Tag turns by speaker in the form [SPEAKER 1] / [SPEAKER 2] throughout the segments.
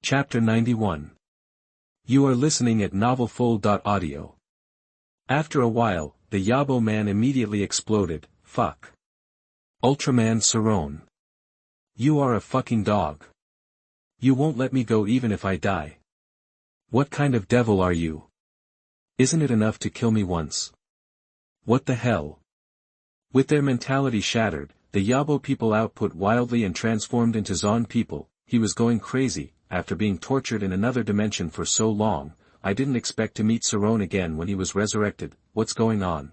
[SPEAKER 1] Chapter 91. You are listening at novelfull.audio. After a while, the Yabo man immediately exploded. Fuck. Ultraman Sarron. You are a fucking dog. You won't let me go even if I die. What kind of devil are you? Isn't it enough to kill me once? What the hell? With their mentality shattered, the Yabo people output wildly and transformed into Zon people. He was going crazy. After being tortured in another dimension for so long, I didn't expect to meet Sarron again when he was resurrected. What's going on?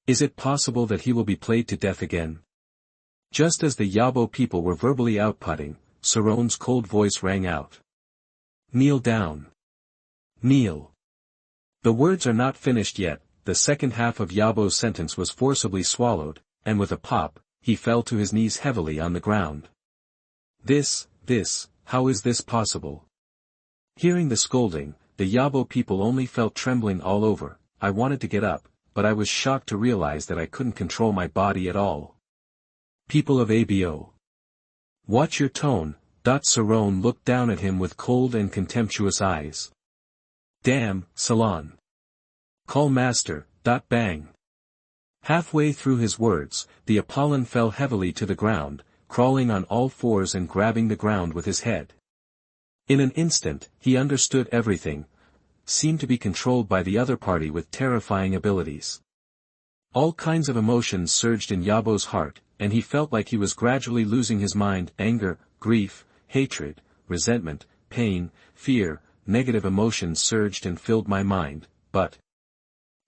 [SPEAKER 1] Is it possible that he will be played to death again? Just as the Yabo people were verbally outputting, Sarron's cold voice rang out. Kneel down. Kneel. The words are not finished yet. The second half of Yabo's sentence was forcibly swallowed, and with a pop, he fell to his knees heavily on the ground. How is this possible? Hearing the scolding, the Yabo people only felt trembling all over. I wanted to get up, but I was shocked to realize that I couldn't control my body at all. People of ABO. Watch your tone. Sarron looked down at him with cold and contemptuous eyes. Damn, Salon. Call master. Bang. Halfway through his words, the Apollon fell heavily to the ground, crawling on all fours and grabbing the ground with his head. In an instant, he understood everything, seemed to be controlled by the other party with terrifying abilities. All kinds of emotions surged in Yabo's heart, and he felt like he was gradually losing his mind. Anger, grief, hatred, resentment, pain, fear, negative emotions surged and filled my mind, but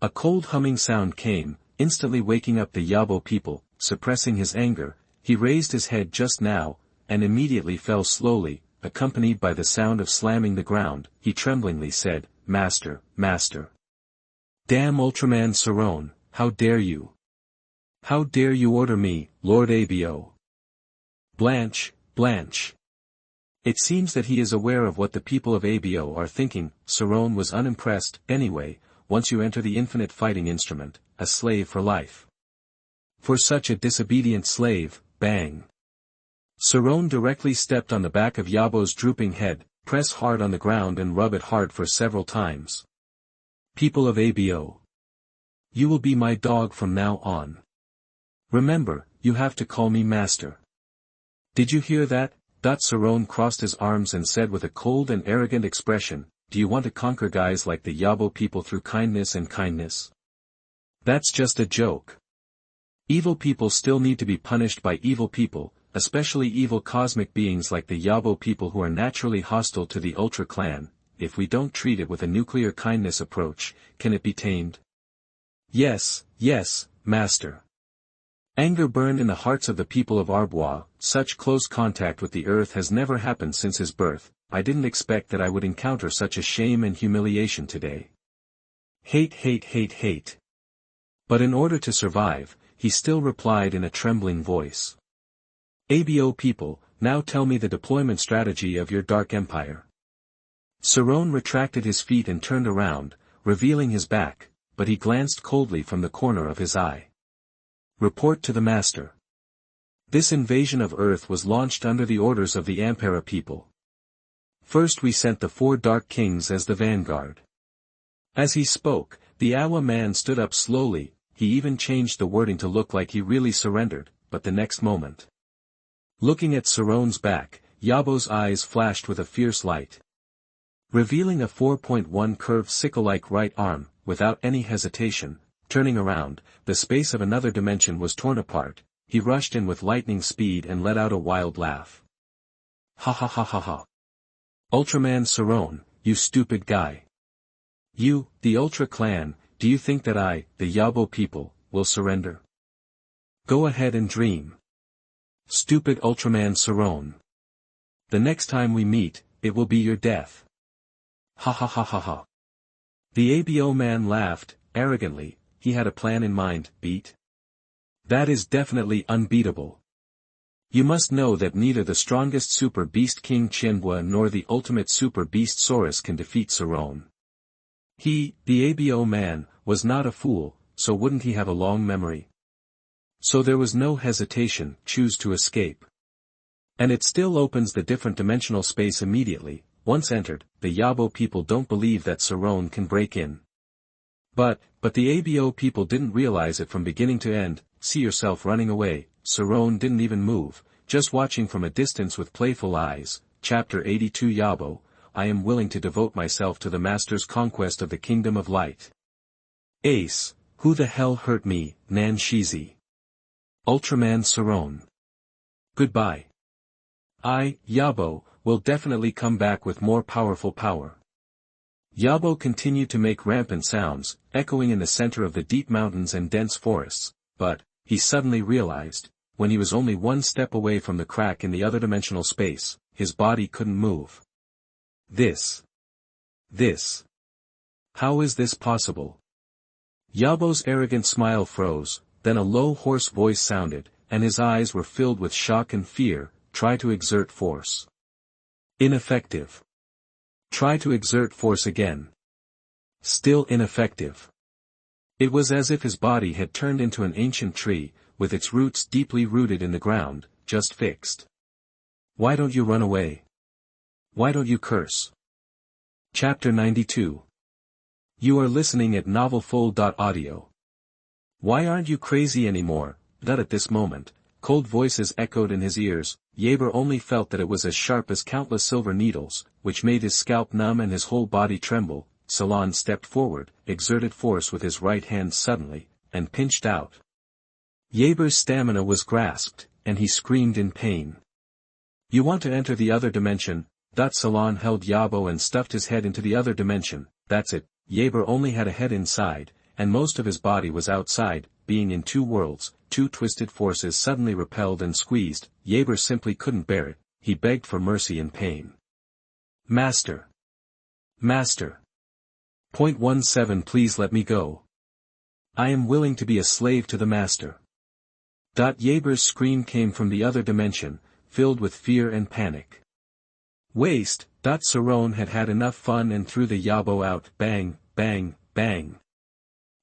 [SPEAKER 1] a cold humming sound came, instantly waking up the Yabo people. Suppressing his anger, he raised his head just now, and immediately fell slowly, accompanied by the sound of slamming the ground. He tremblingly said, Master, Master. Damn Ultraman Sarron, how dare you? How dare you order me, Lord Abo? Blanche. It seems that he is aware of what the people of Abo are thinking. Sarron was unimpressed. Anyway, once you enter the infinite fighting instrument, a slave for life. For such a disobedient slave, bang. Sarron directly stepped on the back of Yabo's drooping head, press hard on the ground and rub it hard for several times. People of ABO. You will be my dog from now on. Remember, you have to call me master. Did you hear that? Sarron crossed his arms and said with a cold and arrogant expression, do you want to conquer guys like the Yabo people through kindness and kindness? That's just a joke. Evil people still need to be punished by evil people, especially evil cosmic beings like the Yabo people who are naturally hostile to the Ultra clan. If we don't treat it with a nuclear kindness approach, can it be tamed? Yes, master. Anger burned in the hearts of the people of Arbois. Such close contact with the earth has never happened since his birth. I didn't expect that I would encounter such a shame and humiliation today. Hate. But in order to survive, he still replied in a trembling voice. ABO people, now tell me the deployment strategy of your dark empire. Sarron retracted his feet and turned around, revealing his back, but he glanced coldly from the corner of his eye. Report to the master. This invasion of Earth was launched under the orders of the Ampera people. First we sent the 4 Dark Kings as the vanguard. As he spoke, the Awa man stood up slowly. He even changed the wording to look like he really surrendered, but the next moment. Looking at Sarron's back, Yabo's eyes flashed with a fierce light. Revealing a 4.1 curved sickle-like right arm, without any hesitation, turning around, the space of another dimension was torn apart. He rushed in with lightning speed and let out a wild laugh. Ha. Ultraman Sarron, you stupid guy. You, the Ultra clan, do you think that I, the Yabo people, will surrender? Go ahead and dream. Stupid Ultraman Sarron. The next time we meet, it will be your death. Ha. The ABO man laughed, arrogantly. He had a plan in mind. Beat? That is definitely unbeatable. You must know that neither the strongest Super Beast King Chenhua nor the ultimate Super Beast Saurus can defeat Sarron. He, the ABO man, was not a fool, so wouldn't he have a long memory? So there was no hesitation. Choose to escape. And it still opens the different dimensional space immediately. once entered, the Yabo people don't believe that Sarron can break in. But the ABO people didn't realize it from beginning to end. See yourself running away. Sarron didn't even move, just watching from a distance with playful eyes. Chapter 82 Yabo, I am willing to devote myself to the Master's conquest of the Kingdom of Light. Ace, who the hell hurt me, Nan Shizi? Ultraman Sarron. Goodbye. I, Yabo, will definitely come back with more powerful power. Yabo continued to make rampant sounds, echoing in the center of the deep mountains and dense forests, but, he suddenly realized, when he was only one step away from the crack in the other dimensional space, his body couldn't move. This. How is this possible? Yabo's arrogant smile froze, then a low hoarse voice sounded, and his eyes were filled with shock and fear. Try to exert force. Ineffective. Try to exert force again. Still ineffective. It was as if his body had turned into an ancient tree, with its roots deeply rooted in the ground, just fixed. Why don't you run away? Why don't you curse? Chapter 92. You are listening at novelfull.audio. Why aren't you crazy anymore? That at this moment, cold voices echoed in his ears. Yaber only felt that it was as sharp as countless silver needles, which made his scalp numb and his whole body tremble. Salon stepped forward, exerted force with his right hand suddenly, and pinched out. Yaber's stamina was grasped, and he screamed in pain. You want to enter the other dimension? Salon held Yabo and stuffed his head into the other dimension. That's it. Yaber only had a head inside, and most of his body was outside, being in two worlds. Two twisted forces suddenly repelled and squeezed. Yaber simply couldn't bear it. He begged for mercy in pain. Master. Master. Point 17 Please let me go. I am willing to be a slave to the Master. Yaber's scream came from the other dimension, filled with fear and panic. Waste. Sarron had had enough fun and threw the Yabo out. Bang, bang, bang.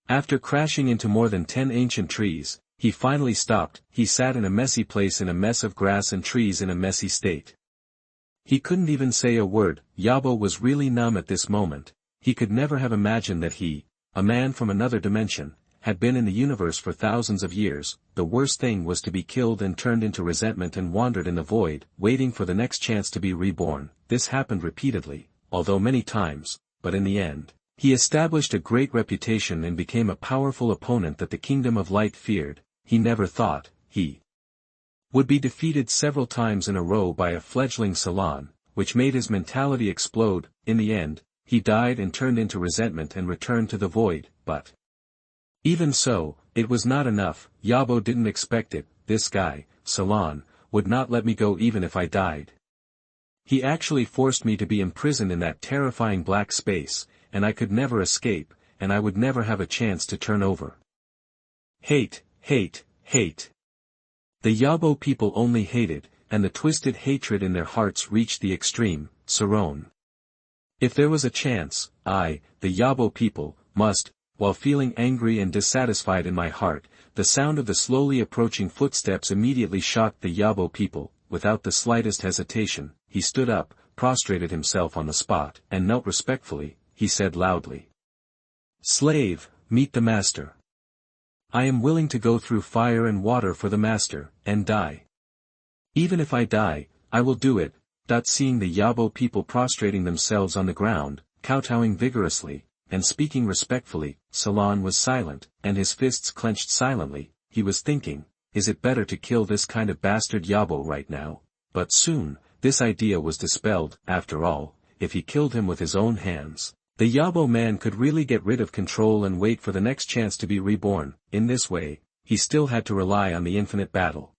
[SPEAKER 1] After crashing into more than 10 ancient trees, he finally stopped. He sat in a messy place in a mess of grass and trees in a messy state. He couldn't even say a word. Yabo was really numb at this moment. He could never have imagined that he, a man from another dimension, had been in the universe for thousands of years. The worst thing was to be killed and turned into resentment and wandered in the void, waiting for the next chance to be reborn. This happened repeatedly, although many times, but in the end, he established a great reputation and became a powerful opponent that the Kingdom of Light feared. He never thought he would be defeated several times in a row by a fledgling Salon, which made his mentality explode. In the end, he died and turned into resentment and returned to the void, but even so, it was not enough. Yabo didn't expect it. This guy, Salon, would not let me go even if I died. He actually forced me to be imprisoned in that terrifying black space, and I could never escape, and I would never have a chance to turn over. Hate. The Yabo people only hated, and the twisted hatred in their hearts reached the extreme. Sarron. If there was a chance, I, the Yabo people, must, while feeling angry and dissatisfied in my heart, the sound of the slowly approaching footsteps immediately shocked the Yabo people. Without the slightest hesitation, he stood up, prostrated himself on the spot, and knelt respectfully. He said loudly, Slave, meet the Master. I am willing to go through fire and water for the Master, and die. Even if I die, I will do it. Seeing the Yabo people prostrating themselves on the ground, kowtowing vigorously, and speaking respectfully, Salon was silent, and his fists clenched silently. He was thinking, is it better to kill this kind of bastard Yabo right now? But soon, this idea was dispelled. After all, if he killed him with his own hands, the Yabo man could really get rid of control and wait for the next chance to be reborn. In this way, he still had to rely on the infinite battle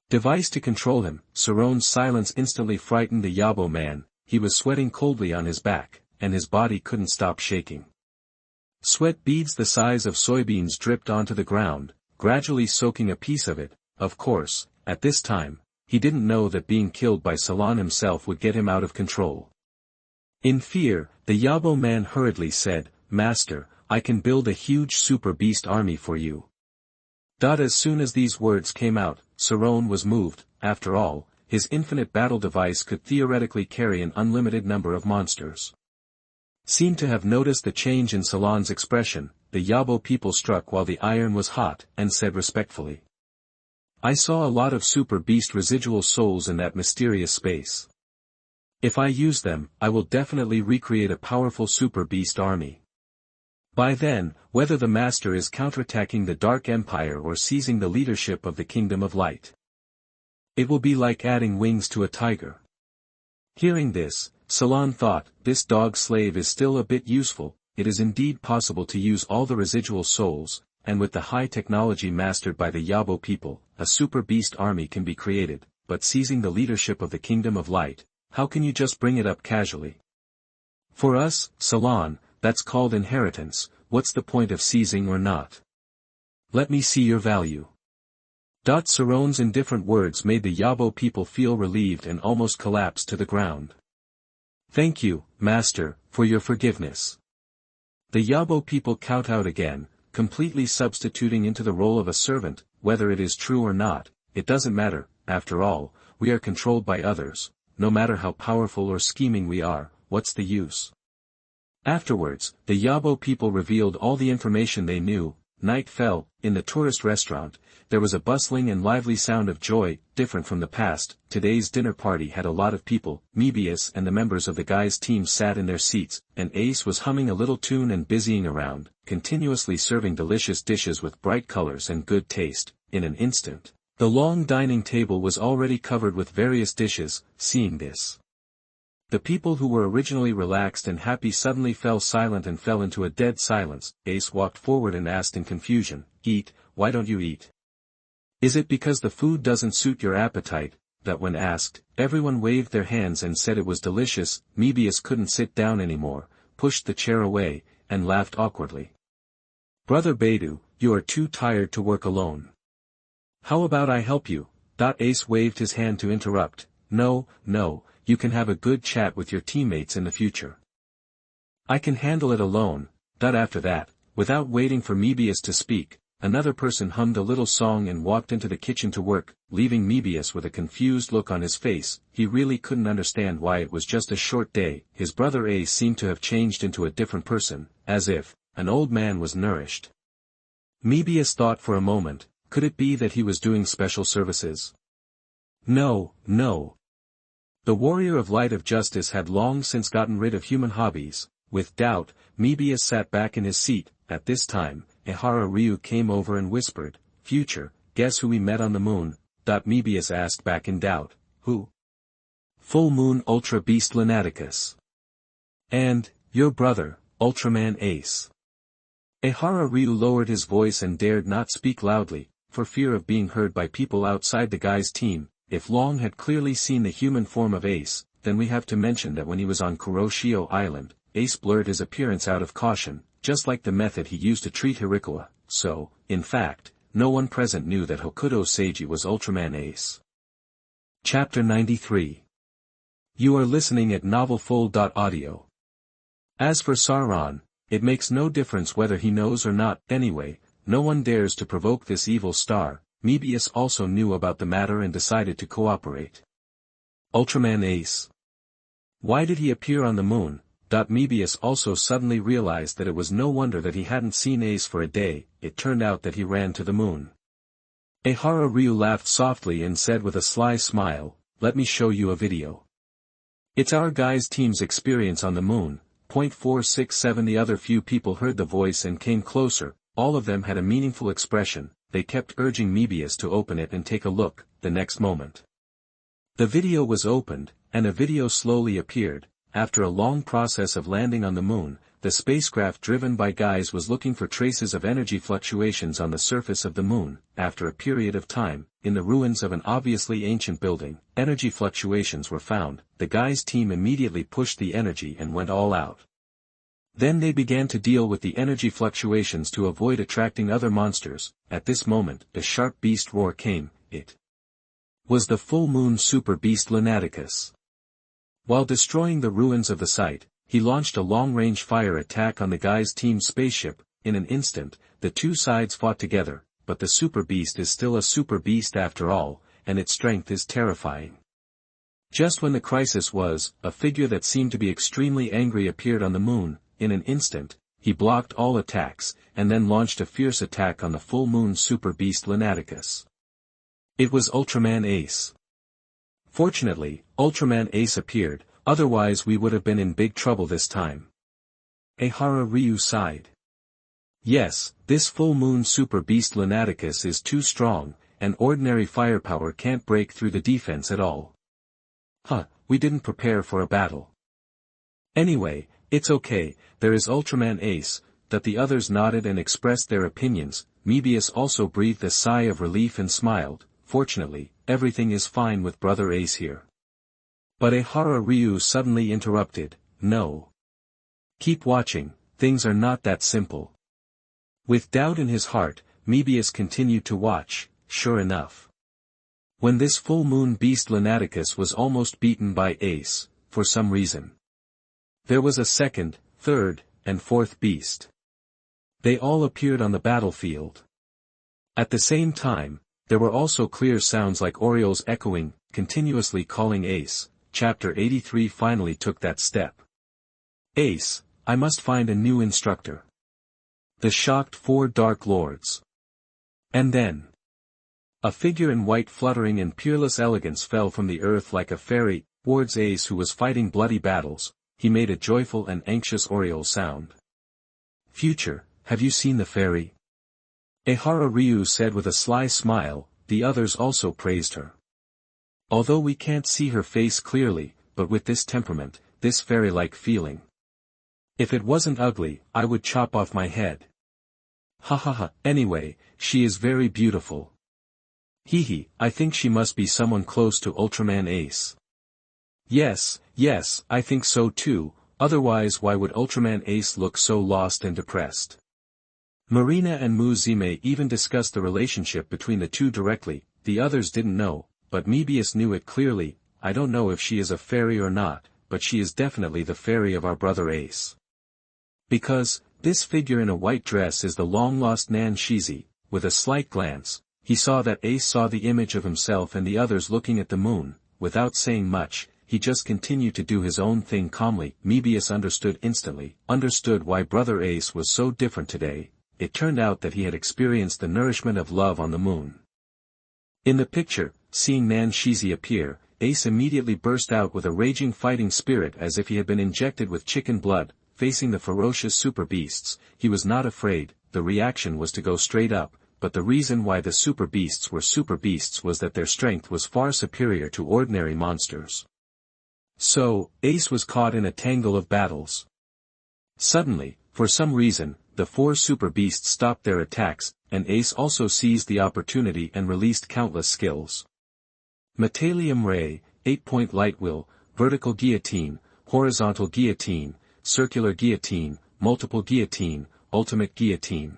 [SPEAKER 1] device to control him. Sarron's silence instantly frightened the Yabo man. He was sweating coldly on his back, and his body couldn't stop shaking. Sweat beads the size of soybeans dripped onto the ground, gradually soaking a piece of it. Of course, at this time, he didn't know that being killed by Salon himself would get him out of control. In fear, the Yabo man hurriedly said, Master, I can build a huge super beast army for you. As soon as these words came out, Sarron was moved. After all, his infinite battle device could theoretically carry an unlimited number of monsters. Seemed to have noticed the change in Salon's expression, the Yabo people struck while the iron was hot, and said respectfully. I saw a lot of super beast residual souls in that mysterious space. If I use them, I will definitely recreate a powerful super beast army. By then, whether the Master is counterattacking the Dark Empire or seizing the leadership of the Kingdom of Light, it will be like adding wings to a tiger. Hearing this, Salon thought, this dog slave is still a bit useful. It is indeed possible to use all the residual souls, and with the high technology mastered by the Yabo people, a super beast army can be created, but seizing the leadership of the Kingdom of Light, how can you just bring it up casually? For us, Salon, that's called inheritance. What's the point of seizing or not? Let me see your value. Sarron's indifferent words made the Yabo people feel relieved and almost collapsed to the ground. Thank you, Master, for your forgiveness. The Yabo people kowtowed again, completely substituting into the role of a servant. Whether it is true or not, it doesn't matter. After all, we are controlled by others. No matter how powerful or scheming we are, what's the use? Afterwards, the Yabo people revealed all the information they knew. Night fell. In the tourist restaurant, there was a bustling and lively sound of joy, different from the past. Today's dinner party had a lot of people. Mebius and the members of the guy's team sat in their seats, and Ace was humming a little tune and busying around, continuously serving delicious dishes with bright colors and good taste. In an instant, the long dining table was already covered with various dishes. Seeing this, the people who were originally relaxed and happy suddenly fell silent and fell into a dead silence. Ace walked forward and asked in confusion, Eat, why don't you eat? Is it because the food doesn't suit your appetite? That when asked, everyone waved their hands and said it was delicious. Mebius couldn't sit down anymore, pushed the chair away, and laughed awkwardly. Brother Beidou, you are too tired to work alone. How about I help you? Ace waved his hand to interrupt. No, you can have a good chat with your teammates in the future. I can handle it alone. After that, without waiting for Mebius to speak, another person hummed a little song and walked into the kitchen to work, leaving Mebius with a confused look on his face. He really couldn't understand why it was just a short day. His brother Ace seemed to have changed into a different person, as if an old man was nourished. Mebius thought for a moment, could it be that he was doing special services? No. The warrior of light of justice had long since gotten rid of human hobbies. With doubt, Mebius sat back in his seat. At this time, Ehara Ryu came over and whispered, Future, guess who we met on the moon? Mebius asked back in doubt, Who? Full Moon Ultra Beast Lunaticus. And, your brother, Ultraman Ace. Ehara Ryu lowered his voice and dared not speak loudly, for fear of being heard by people outside the guy's team. If Long had clearly seen the human form of Ace, then we have to mention that when he was on Kuroshio Island, Ace blurred his appearance out of caution, just like the method he used to treat Hirikawa. So, in fact, no one present knew that Hokuto Seiji was Ultraman Ace. Chapter 93. You are listening at novelfull.audio. As for Sarron, it makes no difference whether he knows or not. Anyway, no one dares to provoke this evil star. Mebius also knew about the matter and decided to cooperate. Ultraman Ace. Why did he appear on the moon? Mebius also suddenly realized that it was no wonder that he hadn't seen Ace for a day. It turned out that he ran to the moon. Ehara Ryu laughed softly and said with a sly smile, Let me show you a video. It's our guy's team's experience on the moon. 467. The other few people heard the voice and came closer. All of them had a meaningful expression. They kept urging Mebius to open it and take a look. The next moment, the video was opened, and a video slowly appeared. After a long process of landing on the moon, the spacecraft driven by guys was looking for traces of energy fluctuations on the surface of the moon. After a period of time, in the ruins of an obviously ancient building, energy fluctuations were found. The guys' team immediately pushed the energy and went all out. Then they began to deal with the energy fluctuations to avoid attracting other monsters. At this moment, a sharp beast roar came. It was the full moon super beast Lunaticus. While destroying the ruins of the site, he launched a long-range fire attack on the guy's team's spaceship. In an instant, the two sides fought together, but the super beast is still a super beast after all, and its strength is terrifying. Just when the crisis was, a figure that seemed to be extremely angry appeared on the moon. In an instant, he blocked all attacks, and then launched a fierce attack on the full moon super beast Lunaticus. It was Ultraman Ace. Fortunately, Ultraman Ace appeared, otherwise we would have been in big trouble this time. Ehara Ryu sighed. Yes, this full moon super beast Lunaticus is too strong, and ordinary firepower can't break through the defense at all. We didn't prepare for a battle. Anyway, it's okay, there is Ultraman Ace. That the others nodded and expressed their opinions. Mebius also breathed a sigh of relief and smiled. Fortunately, everything is fine with Brother Ace here. But Ehara Ryu suddenly interrupted, no. Keep watching, things are not that simple. With doubt in his heart, Mebius continued to watch. Sure enough. When this full moon beast Lunaticus was almost beaten by Ace, for some reason. There was a second, third, and fourth beast. They all appeared on the battlefield. At the same time, there were also clear sounds like orioles echoing, continuously calling Ace. Chapter 83 finally took that step. Ace, I must find a new instructor. The shocked four Dark Lords. And then. A figure in white fluttering in peerless elegance fell from the earth like a fairy, towards Ace who was fighting bloody battles. He made a joyful and anxious oriole sound. Future, have you seen the fairy? Ehara Ryu said with a sly smile. The others also praised her. Although we can't see her face clearly, but with this temperament, this fairy-like feeling. If it wasn't ugly, I would chop off my head. Anyway, she is very beautiful. I think she must be someone close to Ultraman Ace. Yes, I think so too, otherwise why would Ultraman Ace look so lost and depressed? Marina and Muzime even discussed the relationship between the two directly. The others didn't know, but Mebius knew it clearly. I don't know if she is a fairy or not, but she is definitely the fairy of our brother Ace. Because, this figure in a white dress is the long-lost Nan Shizi. With a slight glance, he saw that Ace saw the image of himself and the others looking at the moon. Without saying much, he just continued to do his own thing calmly. Mebius understood instantly, understood why brother Ace was so different today. It turned out that he had experienced the nourishment of love on the moon. In the picture, seeing Nan Shizi appear, Ace immediately burst out with a raging fighting spirit as if he had been injected with chicken blood. Facing the ferocious super beasts, he was not afraid. The reaction was to go straight up, but the reason why the super beasts were super beasts was that their strength was far superior to ordinary monsters. So, Ace was caught in a tangle of battles. Suddenly, for some reason, the four super beasts stopped their attacks, and Ace also seized the opportunity and released countless skills. Metalium Ray, 8-point Light Will, Vertical Guillotine, Horizontal Guillotine, Circular Guillotine, Multiple Guillotine, Ultimate Guillotine.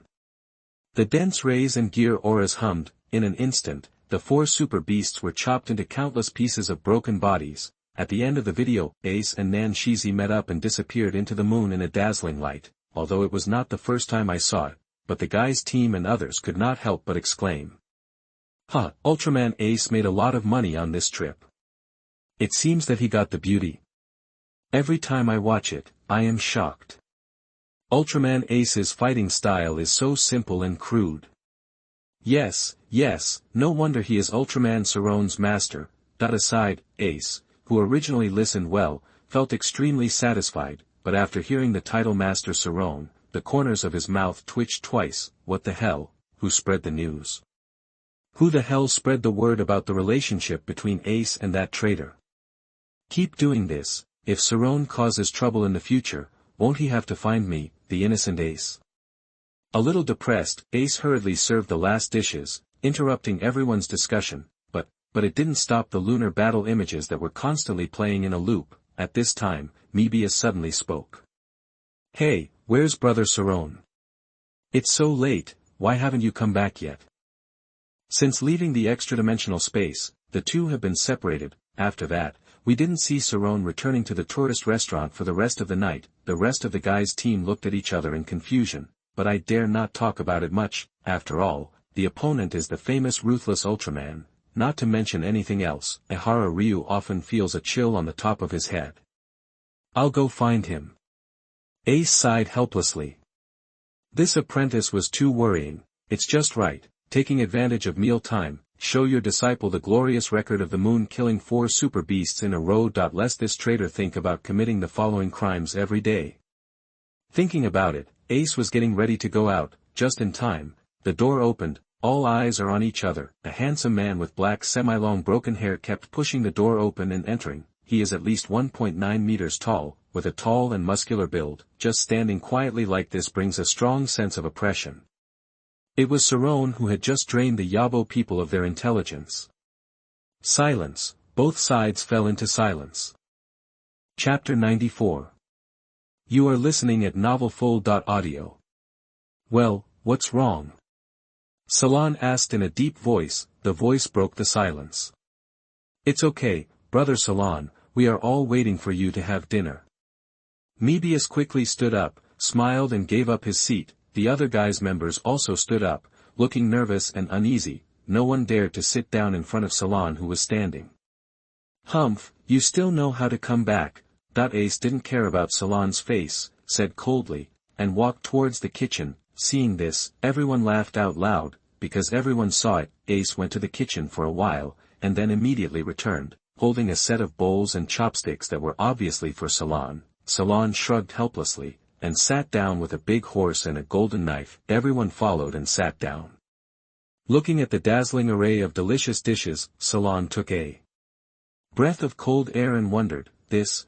[SPEAKER 1] The dense rays and gear auras hummed. In an instant, the four super beasts were chopped into countless pieces of broken bodies. At the end of the video, Ace and Nan Shizi met up and disappeared into the moon in a dazzling light. Although it was not the first time I saw it, but the guy's team and others could not help but exclaim. Ultraman Ace made a lot of money on this trip. It seems that he got the beauty. Every time I watch it, I am shocked. Ultraman Ace's fighting style is so simple and crude. Yes, no wonder he is Ultraman Sarron's master. Aside, Ace, who originally listened well, felt extremely satisfied, but after hearing the title Master Sarron, the corners of his mouth twitched twice. What the hell, who spread the news? Who the hell spread the word about the relationship between Ace and that traitor? Keep doing this. If Sarron causes trouble in the future, won't he have to find me, the innocent Ace? A little depressed, Ace hurriedly served the last dishes, interrupting everyone's discussion, but it didn't stop the lunar battle images that were constantly playing in a loop. At this time, Mebius suddenly spoke. Hey, where's Brother Sarron? It's so late, why haven't you come back yet? Since leaving the extra-dimensional space, the two have been separated. After that, we didn't see Sarron returning to the tourist restaurant for the rest of the night. The rest of the guy's team looked at each other in confusion, but I dare not talk about it much. After all, the opponent is the famous ruthless Ultraman. not to mention anything else, Ihara Ryu often feels a chill on the top of his head. I'll go find him. Ace sighed helplessly. This apprentice was too worrying. It's just right, taking advantage of meal time, show your disciple the glorious record of the moon killing 4 super beasts in a row. Lest this traitor think about committing the following crimes every day. Thinking about it, Ace was getting ready to go out, just in time. The door opened, all eyes are on each other. A handsome man with black semi-long broken hair kept pushing the door open and entering. He is at least 1.9 meters tall, with a tall and muscular build. Just standing quietly like this brings a strong sense of oppression. It was Sarron who had just drained the Yabo people of their intelligence. Silence. Both sides fell into silence. Chapter 94. You are listening at novelfull.audio. Well, what's wrong? Sarron asked in a deep voice. The voice broke the silence. It's okay, Brother Sarron, we are all waiting for you to have dinner. Mebius quickly stood up, smiled and gave up his seat. The other guy's members also stood up, looking nervous and uneasy. No one dared to sit down in front of Sarron who was standing. Humph, you still know how to come back. Ace didn't care about Sarron's face, said coldly, and walked towards the kitchen. Seeing this, everyone laughed out loud, because everyone saw it. Ace went to the kitchen for a while, and then immediately returned, holding a set of bowls and chopsticks that were obviously for Sarron. Sarron shrugged helplessly, and sat down with a big horse and a golden knife. Everyone followed and sat down. Looking at the dazzling array of delicious dishes, Sarron took a breath of cold air and wondered, is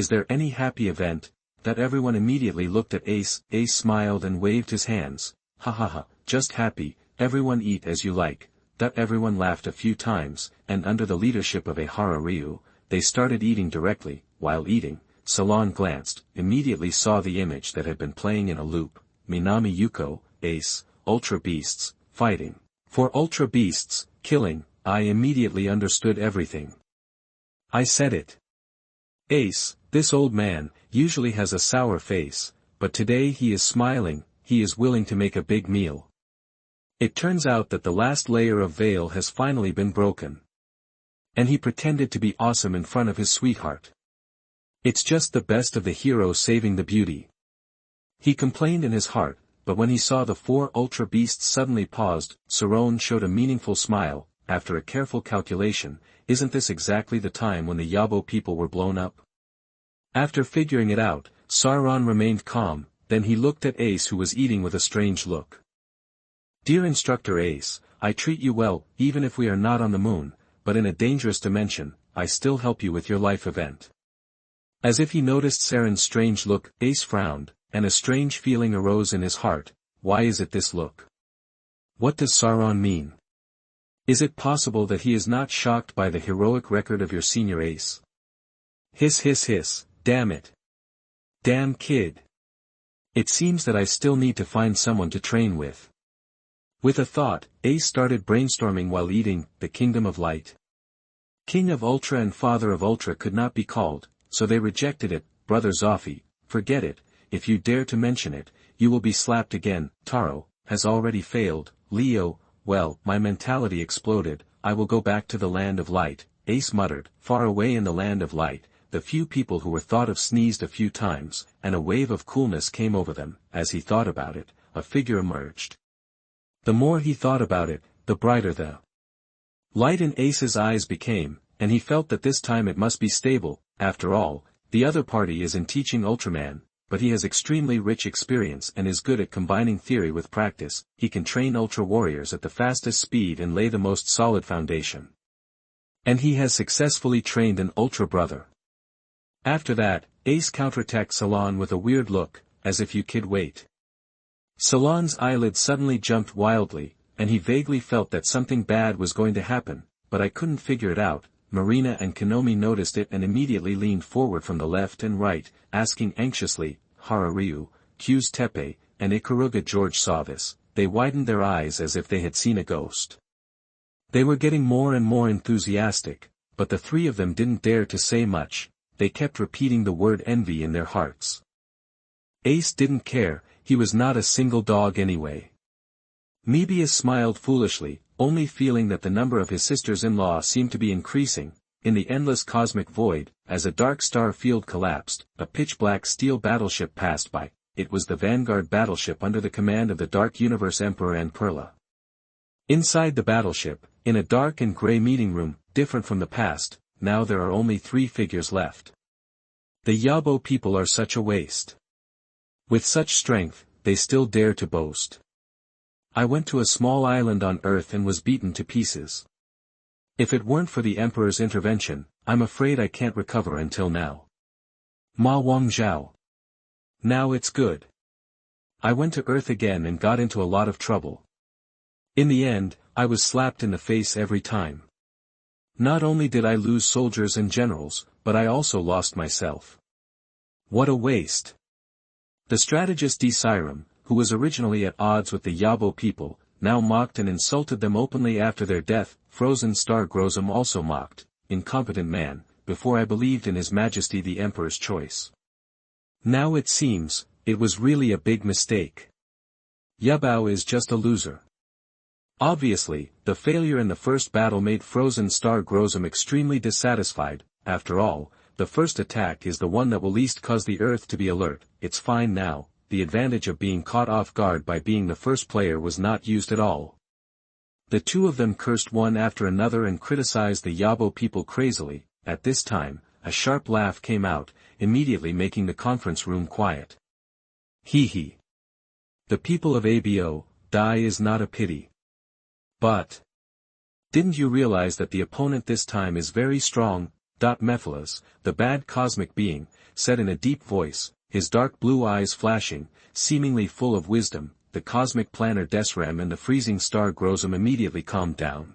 [SPEAKER 1] there any happy event? That everyone immediately looked at Ace. Ace smiled and waved his hands. Ha ha ha, just happy, everyone eat as you like. Everyone laughed a few times, and under the leadership of Ihara Ryu, they started eating directly. While eating, Sarron glanced, immediately saw the image that had been playing in a loop. Minami Yuko, Ace, Ultra Beasts, fighting. For Ultra Beasts, killing. I immediately understood everything. I said it. Ace, this old man, usually has a sour face, but today he is smiling. He is willing to make a big meal. It turns out that the last layer of veil has finally been broken. And he pretended to be awesome in front of his sweetheart. It's just the best of the hero saving the beauty. He complained in his heart, but when he saw the 4 ultra beasts suddenly paused, Sarron showed a meaningful smile. After a careful calculation, isn't this exactly the time when the Yabo people were blown up? After figuring it out, Sarron remained calm, then he looked at Ace who was eating with a strange look. Dear Instructor Ace, I treat you well, even if we are not on the moon, but in a dangerous dimension, I still help you with your life event. As if he noticed Sarron's strange look, Ace frowned, and a strange feeling arose in his heart. Why is it this look? What does Sarron mean? Is it possible that he is not shocked by the heroic record of your senior Ace? Hiss hiss hiss, damn it. Damn kid. It seems that I still need to find someone to train with. With a thought, Ace started brainstorming while eating. The Kingdom of Light. King of Ultra and Father of Ultra could not be called, so they rejected it. Brother Zoffi, forget it. If you dare to mention it, you will be slapped again. Taro has already failed. Leo, well, my mentality exploded. I will go back to the land of light. Ace muttered. Far away in the land of light, the few people who were thought of sneezed a few times, and a wave of coolness came over them. As he thought about it, a figure emerged. The more he thought about it, the brighter the light in Ace's eyes became, and he felt that this time it must be stable. After all, the other party is in teaching Ultraman, but he has extremely rich experience and is good at combining theory with practice. He can train Ultra Warriors at the fastest speed and lay the most solid foundation. And he has successfully trained an Ultra Brother. After that, Ace counterattacked Sarron with a weird look, as if you kid wait. Sarron's eyelids suddenly jumped wildly, and he vaguely felt that something bad was going to happen, but I couldn't figure it out. Marina and Konomi noticed it and immediately leaned forward from the left and right, asking anxiously. Hararyu, Q's Tepe, and Ikaruga George saw this. They widened their eyes as if they had seen a ghost. They were getting more and more enthusiastic, but the 3 of them didn't dare to say much. They kept repeating the word envy in their hearts. Ace didn't care, he was not a single dog anyway. Mebius smiled foolishly. only feeling that the number of his sisters-in-law seemed to be increasing. In the endless cosmic void, as a dark star field collapsed, a pitch-black steel battleship passed by. It was the Vanguard battleship under the command of the Dark Universe Emperor and Perla. Inside the battleship, in a dark and gray meeting room, different from the past, now there are only 3 figures left. The Yabo people are such a waste. With such strength, they still dare to boast. I went to a small island on Earth and was beaten to pieces. If it weren't for the Emperor's intervention, I'm afraid I can't recover until now. Ma Wang Zhao. Now it's good. I went to Earth again and got into a lot of trouble. In the end, I was slapped in the face every time. Not only did I lose soldiers and generals, but I also lost myself. What a waste. The strategist Sarron, who was originally at odds with the Yabo people, now mocked and insulted them openly after their death. Frozen Star Grozum also mocked, incompetent man, before I believed in His Majesty the Emperor's choice. Now it seems, it was really a big mistake. Yabao is just a loser. Obviously, the failure in the first battle made Frozen Star Grozum extremely dissatisfied. After all, the first attack is the one that will least cause the Earth to be alert. It's fine now. The advantage of being caught off guard by being the first player was not used at all. The two of them cursed one after another and criticized the Yabo people crazily. At this time, a sharp laugh came out, immediately making the conference room quiet. Hee hee. The people of Abo, die is not a pity. But didn't you realize that the opponent this time is very strong? Mephiles, the bad cosmic being, said in a deep voice, his dark blue eyes flashing, seemingly full of wisdom. The cosmic planner Desrem and the freezing star Grozum immediately calmed down.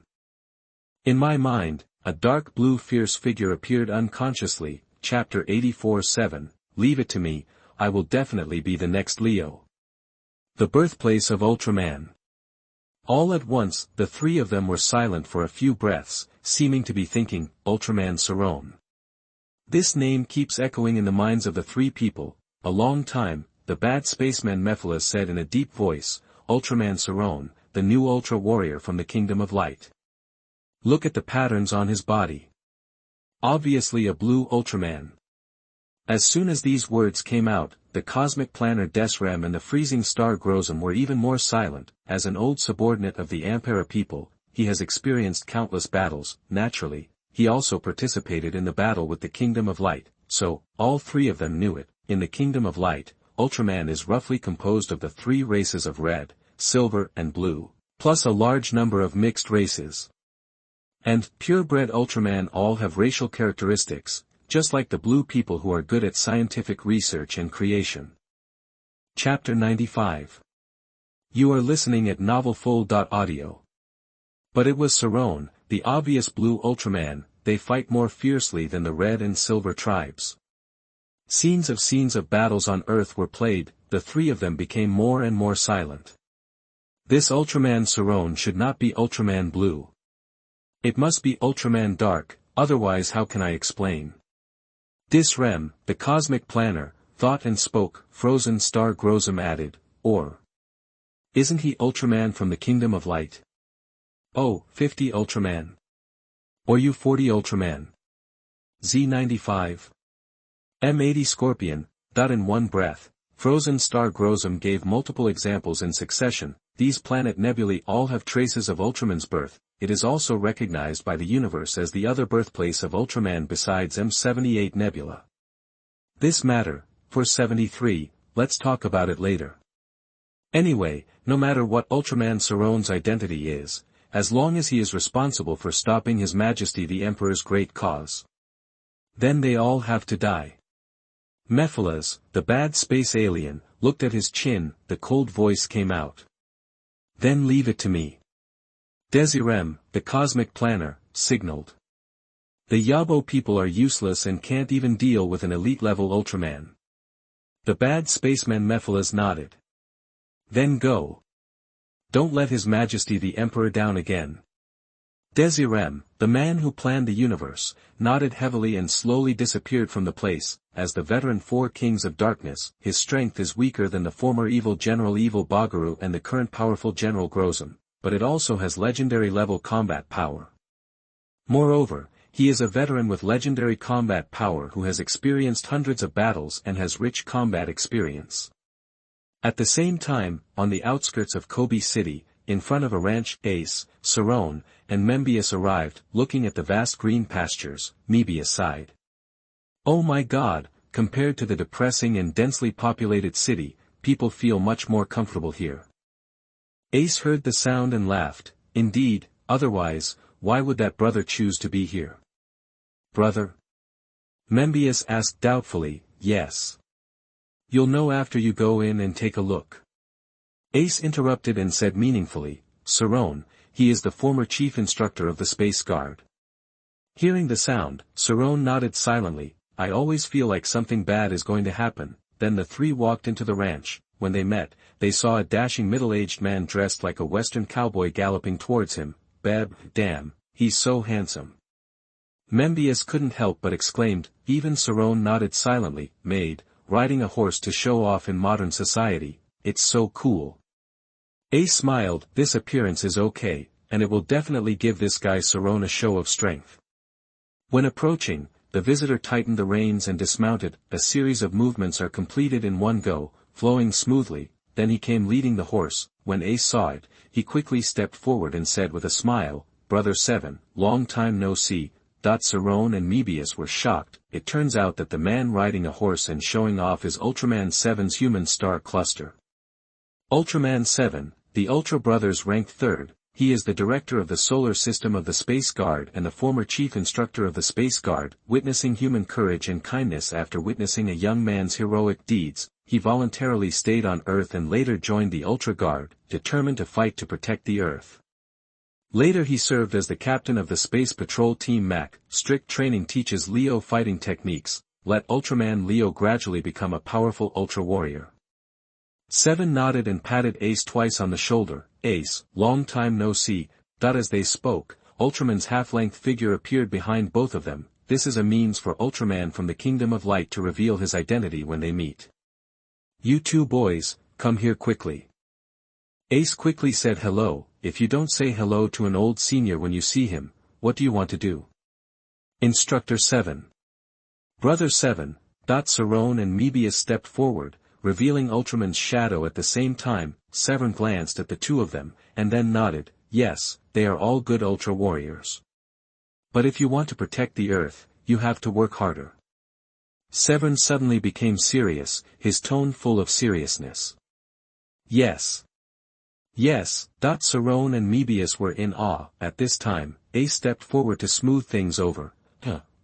[SPEAKER 1] In my mind, a dark blue fierce figure appeared unconsciously. Chapter 84-7, Leave it to me, I will definitely be the next Leo. The birthplace of Ultraman. All at once, the 3 of them were silent for a few breaths, seeming to be thinking, Ultraman Sarron. This name keeps echoing in the minds of the 3 people. A long time, the bad spaceman Mephiles said in a deep voice, Ultraman Sarron, the new Ultra Warrior from the Kingdom of Light. Look at the patterns on his body. Obviously a blue Ultraman. As soon as these words came out, the cosmic planner Desrem and the freezing star Grozum were even more silent. As an old subordinate of the Ampera people, he has experienced countless battles. Naturally, he also participated in the battle with the Kingdom of Light, so, all 3 of them knew it. In the Kingdom of Light, Ultraman is roughly composed of the 3 races of red, silver and blue, plus a large number of mixed races. And purebred Ultraman all have racial characteristics, just like the blue people who are good at scientific research and creation. Chapter 95. You are listening at novelfull.audio. But it was Sarron, the obvious blue Ultraman. They fight more fiercely than the red and silver tribes. Scenes of battles on Earth were played. The 3 of them became more and more silent. This Ultraman Sarron should not be Ultraman Blue. It must be Ultraman Dark, otherwise how can I explain? Desrem, the cosmic planner, thought and spoke. Frozen Star Grozum added, or isn't he Ultraman from the Kingdom of Light? Oh, 50 Ultraman. Or you 40 Ultraman. Z95. M80 Scorpion. In one breath, Frozen Star Grozum gave multiple examples in succession. These planet nebulae all have traces of Ultraman's birth. It is also recognized by the universe as the other birthplace of Ultraman besides M78 Nebula. This matter, for 73, let's talk about it later. Anyway, no matter what Ultraman Sarron's identity is, as long as he is responsible for stopping His Majesty the Emperor's great cause, then they all have to die. Mephiles, the bad space alien, looked at his chin. The cold voice came out. Then leave it to me. Desirem, the cosmic planner, signaled. The Yabo people are useless and can't even deal with an elite-level Ultraman. The bad spaceman Mephiles nodded. Then go. Don't let His Majesty the Emperor down again. Desirem, the man who planned the universe, nodded heavily and slowly disappeared from the place. As the veteran 4 Kings of Darkness, his strength is weaker than the former evil General Evil Bagaru and the current powerful General Grozum. but it also has legendary level combat power. Moreover, he is a veteran with legendary combat power who has experienced hundreds of battles and has rich combat experience. At the same time, on the outskirts of Kobe City, in front of a ranch, Ace, Sarron, and Membius arrived, looking at the vast green pastures. Membius sighed. Oh my god, compared to the depressing and densely populated city, people feel much more comfortable here. Ace heard the sound and laughed. Indeed, otherwise, why would that brother choose to be here? Brother? Membius asked doubtfully. Yes. You'll know after you go in and take a look. Ace interrupted and said meaningfully, Sarron, he is the former chief instructor of the Space Guard. Hearing the sound, Sarron nodded silently. I always feel like something bad is going to happen. Then the three walked into the ranch. When they met, they saw a dashing middle-aged man dressed like a western cowboy galloping towards him. Damn, he's so handsome. Membius couldn't help but exclaimed. Even Sarron nodded silently. Maid, riding a horse to show off in modern society, it's so cool. Ace smiled. This appearance is okay, and it will definitely give this guy Sarron a show of strength. When approaching, the visitor tightened the reins and dismounted. A series of movements are completed in one go, flowing smoothly. Then he came leading the horse. When Ace saw it, he quickly stepped forward and said with a smile, Brother 7, long time no see. Sarron and Membius were shocked. It turns out that the man riding a horse and showing off is Ultraman 7's human star cluster. Ultraman 7, the Ultra Brothers ranked third. He is the director of the solar system of the Space Guard and the former chief instructor of the Space Guard. Witnessing human courage and kindness after witnessing a young man's heroic deeds, he voluntarily stayed on Earth and later joined the Ultra Guard, determined to fight to protect the Earth. Later he served as the captain of the Space Patrol Team MAC. Strict training teaches Leo fighting techniques. Let Ultraman Leo gradually become a powerful Ultra Warrior. 7 nodded and patted Ace twice on the shoulder. Ace, long time no see. As they spoke, Ultraman's half-length figure appeared behind both of them. This is a means for Ultraman from the Kingdom of Light to reveal his identity when they meet. You two boys, come here quickly. Ace quickly said hello. If you don't say hello to an old senior when you see him, what do you want to do? Instructor 7. Brother 7. Sarron and Membius stepped forward, revealing Ultraman's shadow at the same time. Sarron glanced at the two of them, and then nodded. Yes, they are all good Ultra Warriors. But if you want to protect the Earth, you have to work harder. Sarron suddenly became serious, his tone full of seriousness. Yes. Yes. Sarron and Membius were in awe. At this time, Ace stepped forward to smooth things over.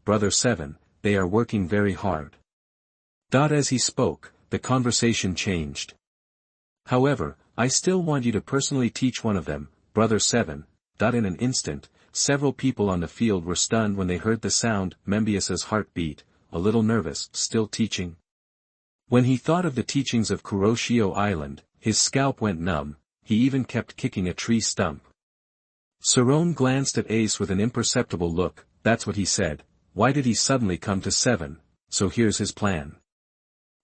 [SPEAKER 1] Brother 7, they are working very hard. As he spoke, the conversation changed. However, I still want you to personally teach one of them, Brother 7. In an instant, several people on the field were stunned when they heard the sound. Membius's heart beat, a little nervous. Still teaching? When he thought of the teachings of Kuroshio Island, his scalp went numb. He even kept kicking a tree stump. Sarron glanced at Ace with an imperceptible look. That's what he said. Why did he suddenly come to 7? So here's his plan.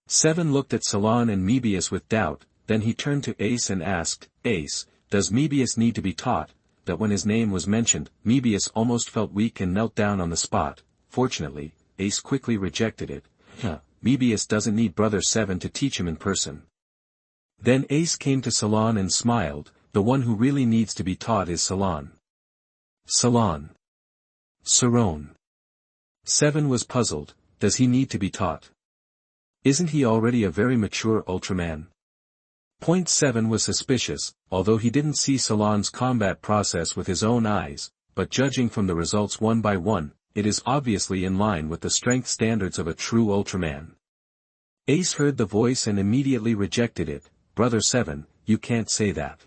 [SPEAKER 1] 7 looked at Sarron and Membius with doubt, then he turned to Ace and asked, Ace, does Membius need to be taught? When his name was mentioned, Membius almost felt weak and knelt down on the spot. Fortunately, Ace quickly rejected it. Membius doesn't need Brother 7 to teach him in person. Then Ace came to Sarron and smiled. The one who really needs to be taught is Sarron. Sarron. Sarron. 7 was puzzled. Does he need to be taught? Isn't he already a very mature Ultraman? Point 7 was suspicious, although he didn't see Sarron's combat process with his own eyes, but judging from the results one by one, it is obviously in line with the strength standards of a true Ultraman. Ace heard the voice and immediately rejected it. Brother 7, you can't say that.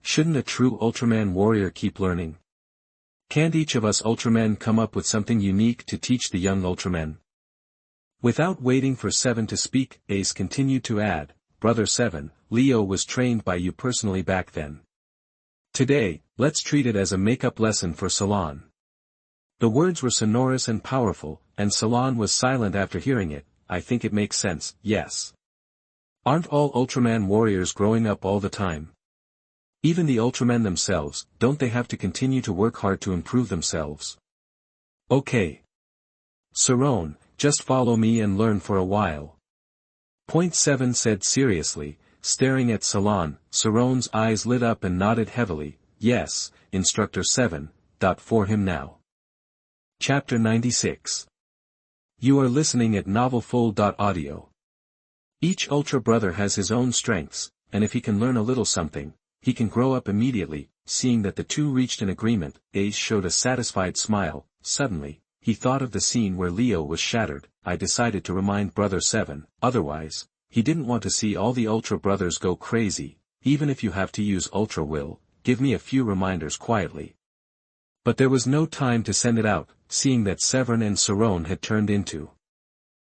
[SPEAKER 1] Shouldn't a true Ultraman warrior keep learning? Can't each of us Ultramen come up with something unique to teach the young Ultramen? Without waiting for 7 to speak, Ace continued to add, Brother 7, Leo was trained by you personally back then. Today, let's treat it as a make-up lesson for Sarron. The words were sonorous and powerful, and Sarron was silent after hearing it. I think it makes sense, yes. Aren't all Ultraman warriors growing up all the time? Even the Ultramen themselves, don't they have to continue to work hard to improve themselves? Okay. Sarron, just follow me and learn for a while. Point 7 said seriously, staring at Salon. Sarron's eyes lit up and nodded heavily. Yes, Instructor 7, for him now. Chapter 96. You are listening at novelfull.audio. Each Ultra Brother has his own strengths, and if he can learn a little something, he can grow up immediately. Seeing that the two reached an agreement, Ace showed a satisfied smile. Suddenly, he thought of the scene where Leo was shattered. I decided to remind Brother 7, otherwise, he didn't want to see all the Ultra Brothers go crazy. Even if you have to use Ultra Will, give me a few reminders quietly. But there was no time to send it out, seeing that Severin and Sarron had turned into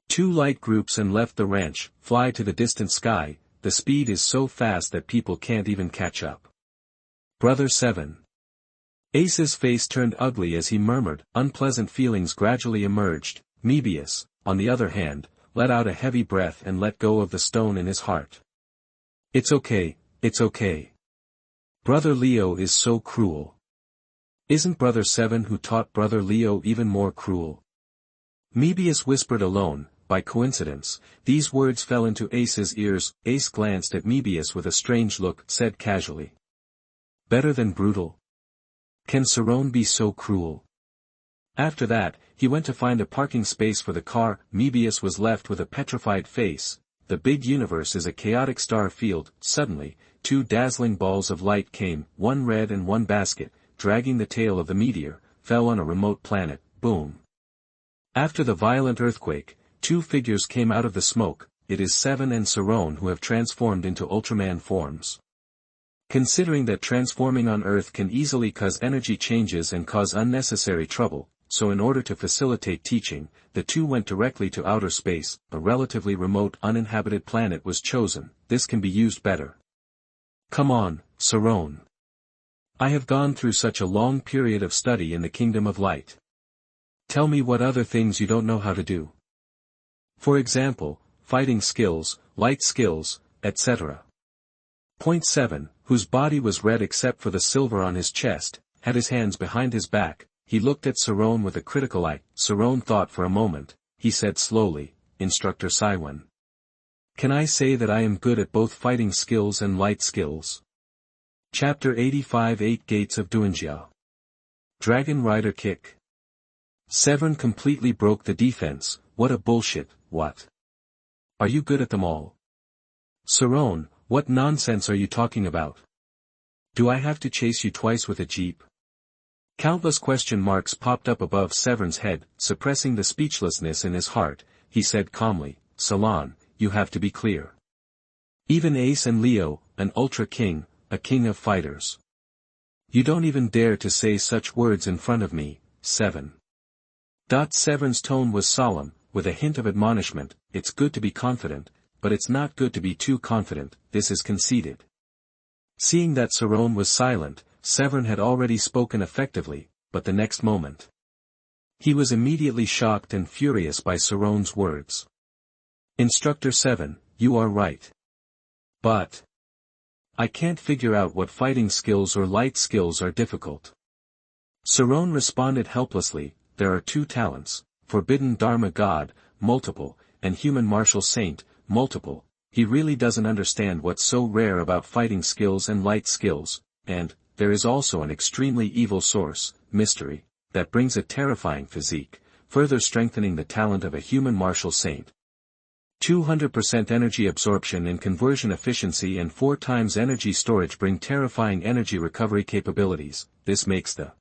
[SPEAKER 1] two light groups and left the ranch. Fly to the distant sky, the speed is so fast that people can't even catch up. Brother 7. Ace's face turned ugly as he murmured. Unpleasant feelings gradually emerged. Mebius, on the other hand, let out a heavy breath and let go of the stone in his heart. It's okay, it's okay. Brother Leo is so cruel. Isn't Brother 7 who taught Brother Leo even more cruel? Mebius whispered alone. By coincidence, these words fell into Ace's ears. Ace glanced at Mebius with a strange look, said casually. Better than brutal? Can Sarron be so cruel? After that, he went to find a parking space for the car. Mebius was left with a petrified face. The big universe is a chaotic star field. Suddenly, two dazzling balls of light came, one red and one basket, dragging the tail of the meteor, fell on a remote planet. Boom. After the violent earthquake, two figures came out of the smoke. It is Seven and Sarron who have transformed into Ultraman forms. Considering that transforming on Earth can easily cause energy changes and cause unnecessary trouble, so in order to facilitate teaching, the two went directly to outer space. A relatively remote uninhabited planet was chosen. This can be used better. Come on, Sarron. I have gone through such a long period of study in the Kingdom of Light. Tell me what other things you don't know how to do. For example, fighting skills, light skills, etc. Point 7, whose body was red except for the silver on his chest, had his hands behind his back. He looked at Sarron with a critical eye. Sarron thought for a moment. He said slowly, Instructor Saiwan. Can I say that I am good at both fighting skills and light skills? Chapter 85 8 Gates of Duanjia. Dragon Rider Kick. Severin completely broke the defense. What a bullshit, what? Are you good at them all? Sarron, what nonsense are you talking about? Do I have to chase you twice with a jeep? Countless question marks popped up above Severin's head. Suppressing the speechlessness in his heart, he said calmly, Salon, you have to be clear. Even Ace and Leo, an Ultra King, a king of fighters. You don't even dare to say such words in front of me, Seven. Severin's tone was solemn, with a hint of admonishment. It's good to be confident, but it's not good to be too confident. This is conceited. Seeing that Sarron was silent, Severin had already spoken effectively, but the next moment, he was immediately shocked and furious by Sarron's words. Instructor 7, you are right. But I can't figure out what fighting skills or light skills are difficult. Sarron responded helplessly. There are two talents, Forbidden Dharma God, multiple, and Human Martial Saint, multiple. He really doesn't understand what's so rare about fighting skills and light skills, and there is also an extremely evil source, mystery, that brings a terrifying physique, further strengthening the talent of a Human Martial Saint. 200% energy absorption and conversion efficiency and 4 times energy storage bring terrifying energy recovery capabilities. This makes the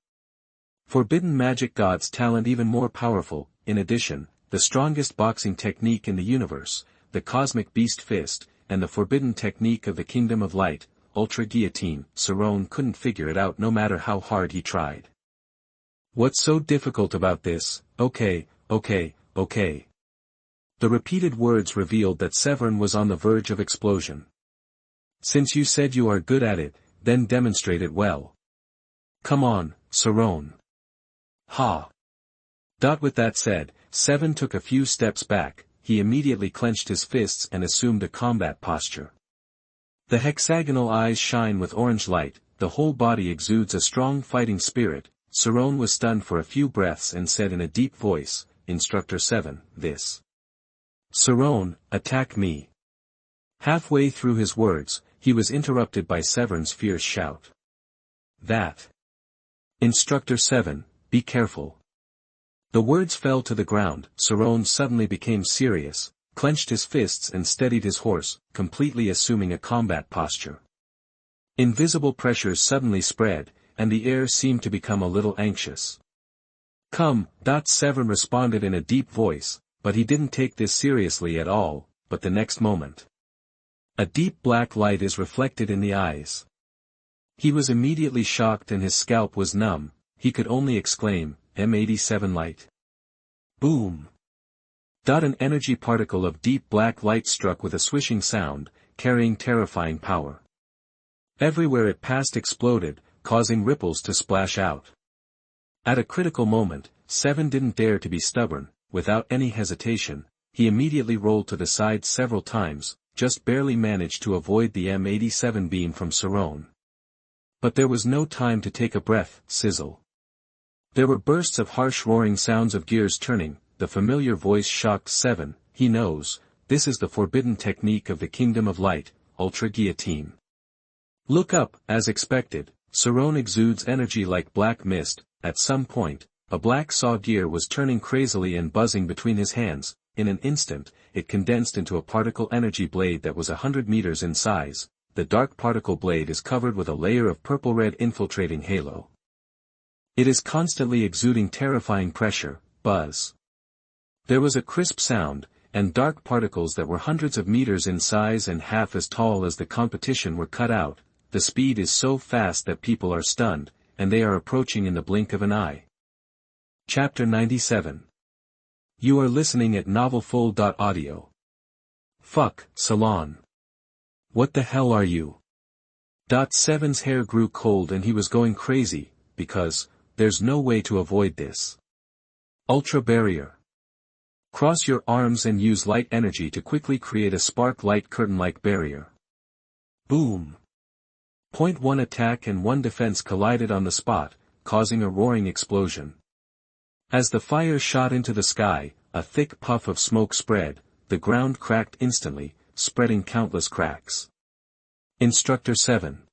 [SPEAKER 1] Forbidden Magic God's talent even more powerful. In addition, the strongest boxing technique in the universe, the Cosmic Beast Fist, and the forbidden technique of the Kingdom of Light, Ultra Guillotine. Sarron couldn't figure it out no matter how hard he tried. What's so difficult about this? Okay. The repeated words revealed that Severin was on the verge of explosion. Since you said you are good at it, then demonstrate it well. Come on, Sarron. Ha! With that said, Seven took a few steps back. He immediately clenched his fists and assumed a combat posture. The hexagonal eyes shine with orange light, the whole body exudes a strong fighting spirit. Sarron was stunned for a few breaths and said in a deep voice, Instructor 7, this. Sarron, attack me. Halfway through his words, he was interrupted by Severn's fierce shout. That. Instructor 7, be careful. The words fell to the ground. Sarron suddenly became serious, clenched his fists and steadied his horse, completely assuming a combat posture. Invisible pressures suddenly spread, and the air seemed to become a little anxious. Come, Severn responded in a deep voice, but he didn't take this seriously at all, but the next moment. A deep black light is reflected in the eyes. He was immediately shocked and his scalp was numb. He could only exclaim, M87 light. Boom! An energy particle of deep black light struck with a swishing sound, carrying terrifying power. Everywhere it passed exploded, causing ripples to splash out. At a critical moment, Seven didn't dare to be stubborn. Without any hesitation, he immediately rolled to the side several times, just barely managed to avoid the M87 beam from Sarron. But there was no time to take a breath. Sizzle. There were bursts of harsh roaring sounds of gears turning. The familiar voice shocked Seven. He knows, this is the forbidden technique of the Kingdom of Light, Ultra Guillotine. Look up. As expected, Sarron exudes energy like black mist. At some point, a black saw gear was turning crazily and buzzing between his hands. In an instant, it condensed into a particle energy blade that was 100 meters in size. The dark particle blade is covered with a layer of purple-red infiltrating halo. It is constantly exuding terrifying pressure. Buzz. There was a crisp sound, and dark particles that were hundreds of meters in size and half as tall as the competition were cut out. The speed is so fast that people are stunned, and they are approaching in the blink of an eye. Chapter 97. You are listening at novelfull.audio. Fuck, Salon. What the hell are you? Seven's hair grew cold and he was going crazy, because, there's no way to avoid this. Ultra barrier. Cross your arms and use light energy to quickly create a spark light curtain-like barrier. Boom. Point 1 attack and 1 defense collided on the spot, causing a roaring explosion. As the fire shot into the sky, a thick puff of smoke spread, the ground cracked instantly, spreading countless cracks. Instructor 7.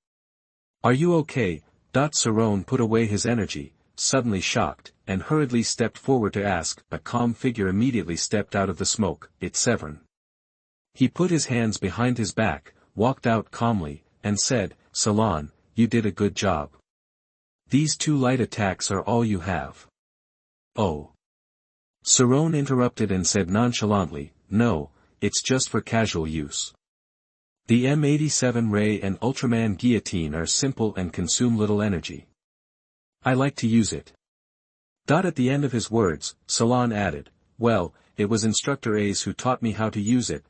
[SPEAKER 1] Are you okay? Sarron put away his energy, suddenly shocked, and hurriedly stepped forward to ask. A calm figure immediately stepped out of the smoke. It's Severn. He put his hands behind his back, walked out calmly, and said, Salon, you did a good job. These 2 light attacks are all you have. Oh. Sarron interrupted and said nonchalantly, no, it's just for casual use. The M87 ray and Ultraman guillotine are simple and consume little energy. I like to use it. At the end of his words, Salon added, well, it was Instructor Ace who taught me how to use it.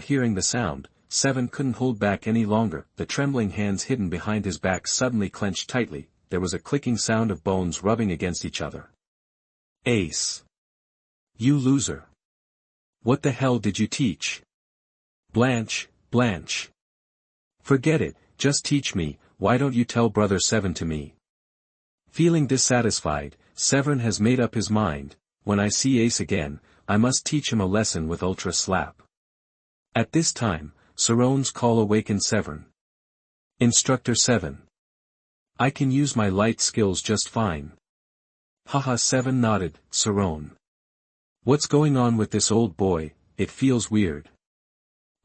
[SPEAKER 1] Hearing the sound, Seven couldn't hold back any longer. The trembling hands hidden behind his back suddenly clenched tightly. There was a clicking sound of bones rubbing against each other. Ace. You loser. What the hell did you teach? Blanche. Forget it, just teach me. Why don't you tell Brother Seven to me? Feeling dissatisfied, Severn has made up his mind. When I see Ace again, I must teach him a lesson with Ultra Slap. At this time, Sarron's call awakened Severn. Instructor 7. I can use my light skills just fine. Haha. Seven nodded. Sarron. What's going on with this old boy? It feels weird.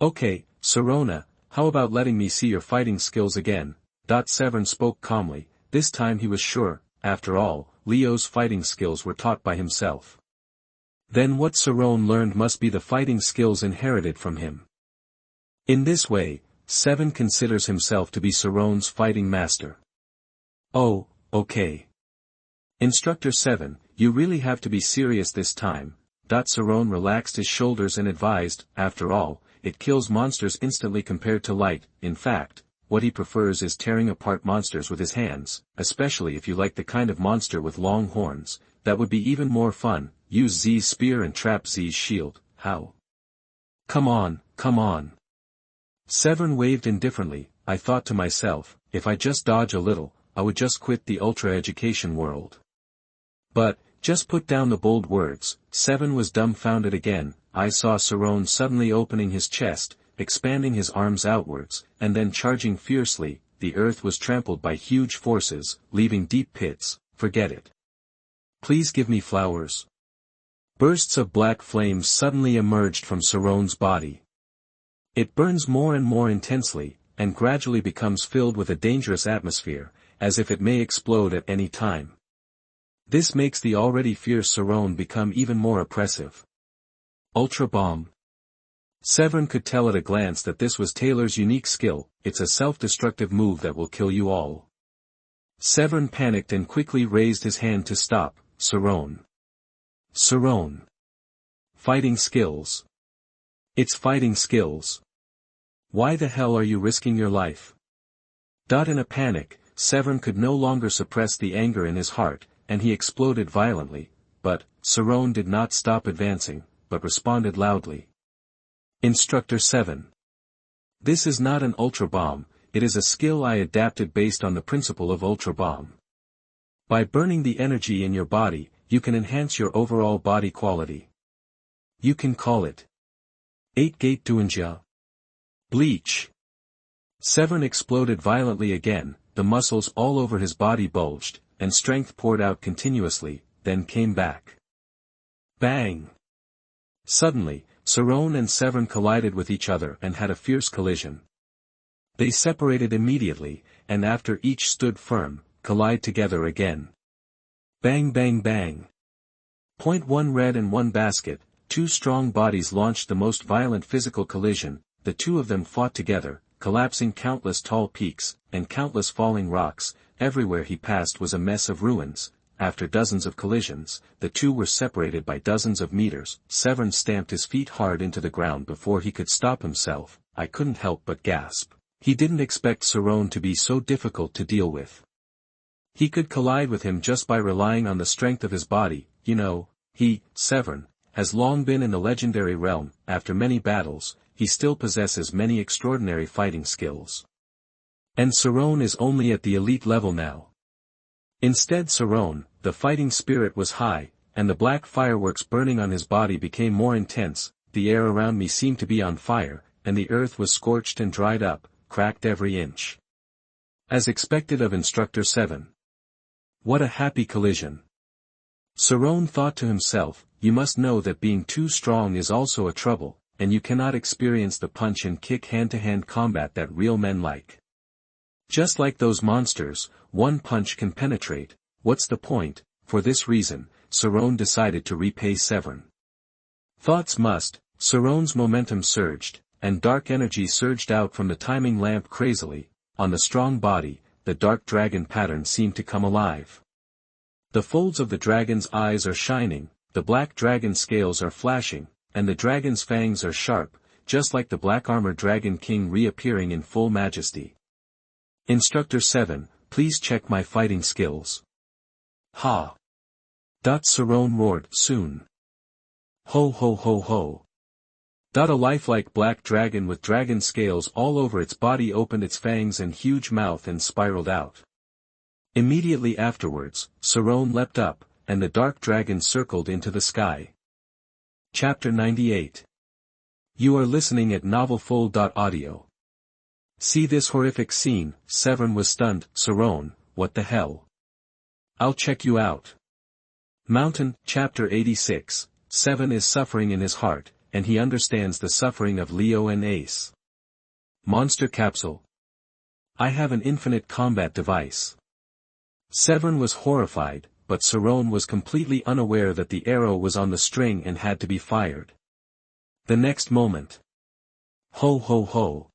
[SPEAKER 1] Okay, Sarrona, how about letting me see your fighting skills again? Severn spoke calmly. This time he was sure, after all, Leo's fighting skills were taught by himself. Then what Sarron learned must be the fighting skills inherited from him. In this way, Seven considers himself to be Sarron's fighting master. Oh, okay. Instructor 7, you really have to be serious this time. Sarron relaxed his shoulders and advised, after all, it kills monsters instantly compared to light. In fact, what he prefers is tearing apart monsters with his hands, especially if you like the kind of monster with long horns. That would be even more fun. Use Z's spear and trap Z's shield. How? Come on. Sarron waved indifferently. I thought to myself, if I just dodge a little, I would just quit the ultra-education world. But, just put down the bold words. Sarron was dumbfounded again. I saw Sarron suddenly opening his chest, expanding his arms outwards, and then charging fiercely. The earth was trampled by huge forces, leaving deep pits. Forget it. Please give me flowers. Bursts of black flames suddenly emerged from Sarron's body. It burns more and more intensely, and gradually becomes filled with a dangerous atmosphere, as if it may explode at any time. This makes the already fierce Sarron become even more oppressive. Ultra Bomb. Sarron could tell at a glance that this was Taylor's unique skill. It's a self-destructive move that will kill you all. Sarron panicked and quickly raised his hand to stop. Sarron. Sarron. Fighting skills. It's fighting skills. Why the hell are you risking your life? In a panic, Sarron could no longer suppress the anger in his heart, and he exploded violently, but Sarron did not stop advancing, but responded loudly. Instructor 7. This is not an Ultra Bomb, it is a skill I adapted based on the principle of Ultra Bomb. By burning the energy in your body, you can enhance your overall body quality. You can call it 8-gate Duanjia. Bleach. Sarron exploded violently again, the muscles all over his body bulged, and strength poured out continuously, then came back. Bang! Suddenly, Sarron and Sarron collided with each other and had a fierce collision. They separated immediately, and after each stood firm, collide together again. Bang bang bang. One red and one basket, two strong bodies launched the most violent physical collision. The two of them fought together, collapsing countless tall peaks, and countless falling rocks. Everywhere he passed was a mess of ruins. After dozens of collisions, the two were separated by dozens of meters. Sarron stamped his feet hard into the ground before he could stop himself. I couldn't help but gasp. He didn't expect Sarron to be so difficult to deal with. He could collide with him just by relying on the strength of his body. Sarron, has long been in the legendary realm. After many battles, he still possesses many extraordinary fighting skills. And Sarron is only at the elite level now. Instead Sarron, the fighting spirit was high, and the black fireworks burning on his body became more intense. The air around me seemed to be on fire, and the earth was scorched and dried up, cracked every inch. As expected of Instructor 7. What a happy collision. Sarron thought to himself, you must know that being too strong is also a trouble, and you cannot experience the punch and kick hand-to-hand combat that real men like. Just like those monsters, one punch can penetrate. What's the point? For this reason, Sarron decided to repay Sarron. Thoughts must. Sarron's momentum surged, and dark energy surged out from the timing lamp crazily. On the strong body, the dark dragon pattern seemed to come alive. The folds of the dragon's eyes are shining, the black dragon scales are flashing, and the dragon's fangs are sharp, just like the black armored dragon king reappearing in full majesty. Instructor 7, please check my fighting skills. Ha! Sarron roared, soon. Ho ho ho ho. A lifelike black dragon with dragon scales all over its body opened its fangs and huge mouth and spiraled out. Immediately afterwards, Sarron leapt up, and the dark dragon circled into the sky. Chapter 98. You are listening at novelfull.audio. See this horrific scene. Sarron was stunned. Sarron, what the hell? I'll check you out. Mountain, Chapter 86. Sarron is suffering in his heart, and he understands the suffering of Leo and Ace. Monster capsule. I have an infinite combat device. Sarron was horrified, but Sarron was completely unaware that the arrow was on the string and had to be fired. The next moment. Ho ho ho.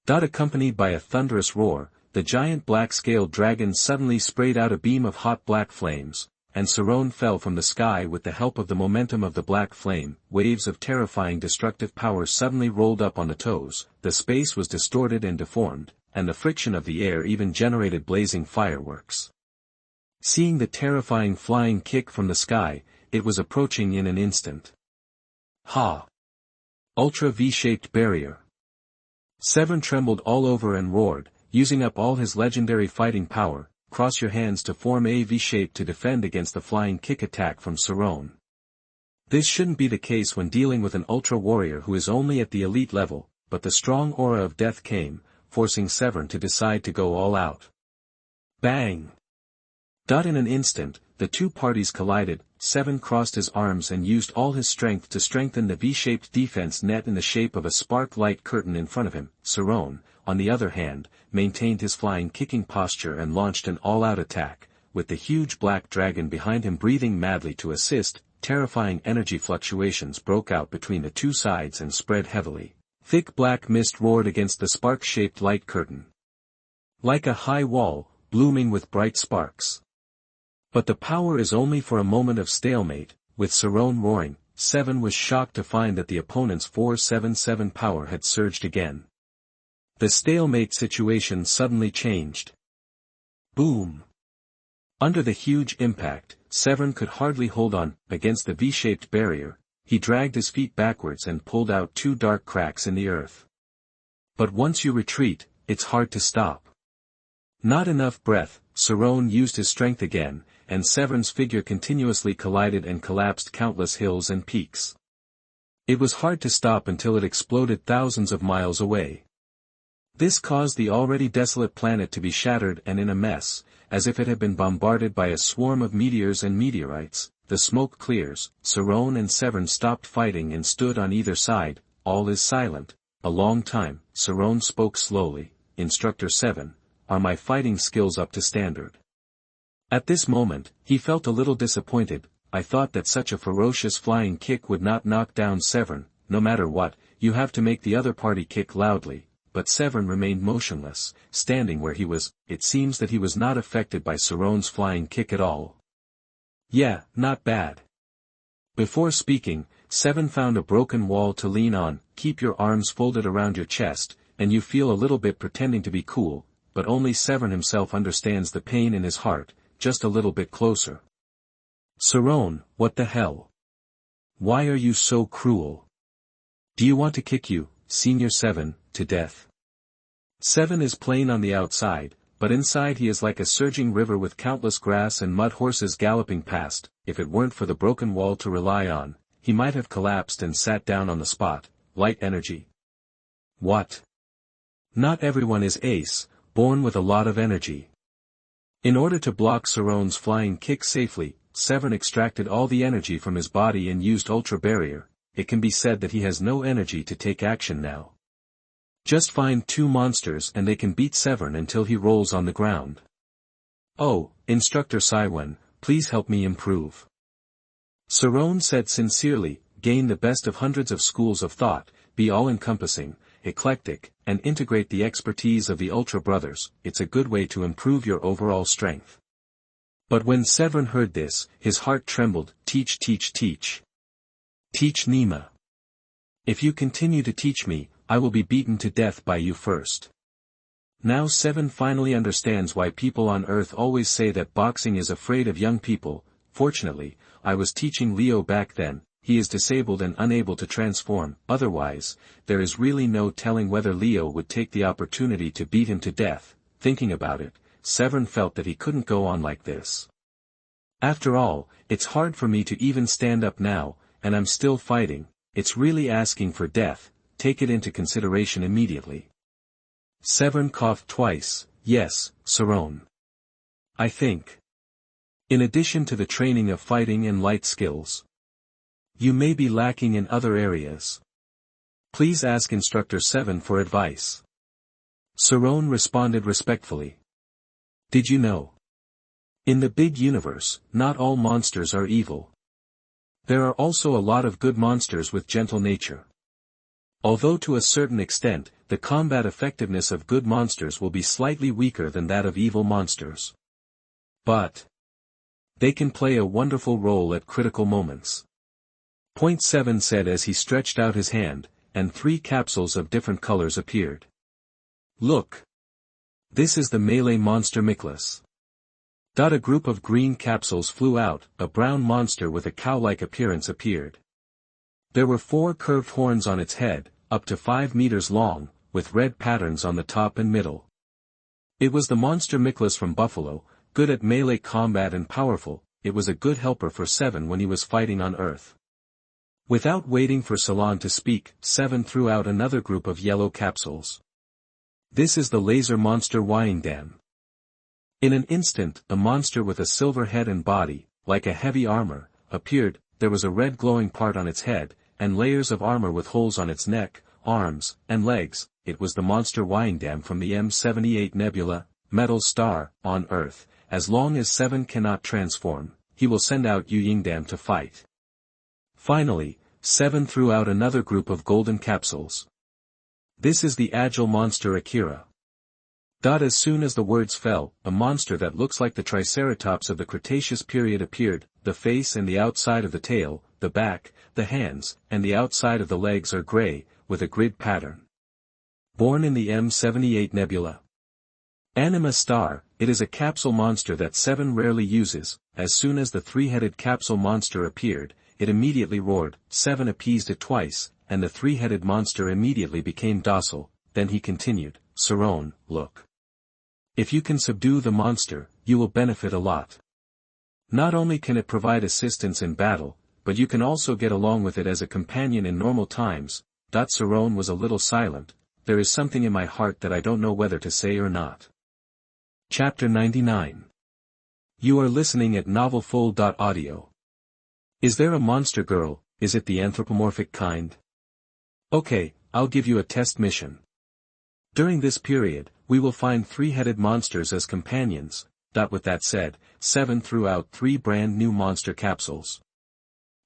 [SPEAKER 1] Accompanied by a thunderous roar, the giant black-scaled dragon suddenly sprayed out a beam of hot black flames, and Sarron fell from the sky with the help of the momentum of the black flame. Waves of terrifying destructive power suddenly rolled up on the toes, the space was distorted and deformed, and the friction of the air even generated blazing fireworks. Seeing the terrifying flying kick from the sky, it was approaching in an instant. Ha! Ultra V-shaped barrier. Sarron trembled all over and roared, using up all his legendary fighting power. Cross your hands to form a V shape to defend against the flying kick attack from Sarron. This shouldn't be the case when dealing with an ultra warrior who is only at the elite level, but the strong aura of death came, forcing Sarron to decide to go all out. Bang! In an instant, the two parties collided. Sarron crossed his arms and used all his strength to strengthen the V-shaped defense net in the shape of a spark light curtain in front of him. Sarron, on the other hand, maintained his flying kicking posture and launched an all-out attack, with the huge black dragon behind him breathing madly to assist. Terrifying energy fluctuations broke out between the two sides and spread heavily. Thick black mist roared against the spark-shaped light curtain, like a high wall, blooming with bright sparks. But the power is only for a moment of stalemate. With Sarron roaring, Sarron was shocked to find that the opponent's 477 power had surged again. The stalemate situation suddenly changed. Boom! Under the huge impact, Sarron could hardly hold on. Against the V-shaped barrier, he dragged his feet backwards and pulled out two dark cracks in the earth. But once you retreat, it's hard to stop. Not enough breath. Sarron used his strength again, and Sarron's figure continuously collided and collapsed countless hills and peaks. It was hard to stop until it exploded thousands of miles away. This caused the already desolate planet to be shattered and in a mess, as if it had been bombarded by a swarm of meteors and meteorites. The smoke clears. Sarron and Sarron stopped fighting and stood on either side. All is silent. A long time. Sarron spoke slowly. Instructor 7, are my fighting skills up to standard? At this moment, he felt a little disappointed. I thought that such a ferocious flying kick would not knock down Sarron. No matter what, you have to make the other party kick loudly. But Sarron remained motionless, standing where he was. It seems that he was not affected by Sarron's flying kick at all. Yeah, not bad. Before speaking, Sarron found a broken wall to lean on. Keep your arms folded around your chest, and you feel a little bit pretending to be cool, but only Sarron himself understands the pain in his heart. Just a little bit closer. Sarron, what the hell? Why are you so cruel? Do you want to kick you, Senior 7, to death? 7 is plain on the outside, but inside he is like a surging river with countless grass and mud horses galloping past. If it weren't for the broken wall to rely on, he might have collapsed and sat down on the spot. Light energy. What? Not everyone is ace, born with a lot of energy. In order to block Sarron's flying kick safely, Sarron extracted all the energy from his body and used Ultra Barrier. It can be said that he has no energy to take action now. Just find two monsters and they can beat Sarron until he rolls on the ground. Oh, Instructor Sarron, please help me improve. Sarron said sincerely, gain the best of hundreds of schools of thought, be all-encompassing, eclectic, and integrate the expertise of the Ultra Brothers. It's a good way to improve your overall strength. But when Sarron heard this, his heart trembled. Teach, teach, teach. Teach Nima. If you continue to teach me, I will be beaten to death by you first. Now Sarron finally understands why people on Earth always say that boxing is afraid of young people. Fortunately, I was teaching Leo back then. He is disabled and unable to transform. Otherwise, there is really no telling whether Leo would take the opportunity to beat him to death. Thinking about it, Sarron felt that he couldn't go on like this. After all, it's hard for me to even stand up now, and I'm still fighting. It's really asking for death. Take it into consideration immediately. Sarron coughed twice. Yes, Sarron. I think. In addition to the training of fighting and light skills, you may be lacking in other areas. Please ask Instructor 7 for advice. Sarron responded respectfully. Did you know? In the big universe, not all monsters are evil. There are also a lot of good monsters with gentle nature. Although to a certain extent, the combat effectiveness of good monsters will be slightly weaker than that of evil monsters. But they can play a wonderful role at critical moments. Point 7 said as he stretched out his hand, and 3 capsules of different colors appeared. Look. This is the melee monster Miklas. A group of green capsules flew out. A brown monster with a cow-like appearance appeared. There were 4 curved horns on its head, up to 5 meters long, with red patterns on the top and middle. It was the monster Miklas from Buffalo, good at melee combat and powerful. It was a good helper for Seven when he was fighting on Earth. Without waiting for Salon to speak, Seven threw out another group of yellow capsules. This is the laser monster Wyingdam. In an instant, a monster with a silver head and body, like a heavy armor, appeared. There was a red glowing part on its head, and layers of armor with holes on its neck, arms, and legs. It was the monster Wyingdam from the M78 Nebula, metal star, on Earth. As long as Seven cannot transform, he will send out Wyingdam to fight. Finally, Seven threw out another group of golden capsules. This is the agile monster Akira. As soon as the words fell, a monster that looks like the Triceratops of the Cretaceous period appeared. The face and the outside of the tail, the back, the hands, and the outside of the legs are gray, with a grid pattern. Born in the M78 Nebula. Anima Star, it is a capsule monster that Seven rarely uses. As soon as the three-headed capsule monster appeared, it immediately roared. Seven appeased it twice, and the three-headed monster immediately became docile. Then he continued, Sarron, look. If you can subdue the monster, you will benefit a lot. Not only can it provide assistance in battle, but you can also get along with it as a companion in normal times. Sarron was a little silent. There is something in my heart that I don't know whether to say or not. Chapter 99. You are listening at novelfull.audio. Is there a monster girl? Is it the anthropomorphic kind? Okay, I'll give you a test mission. During this period, we will find three-headed monsters as companions. With that said, Seven threw out 3 brand new monster capsules.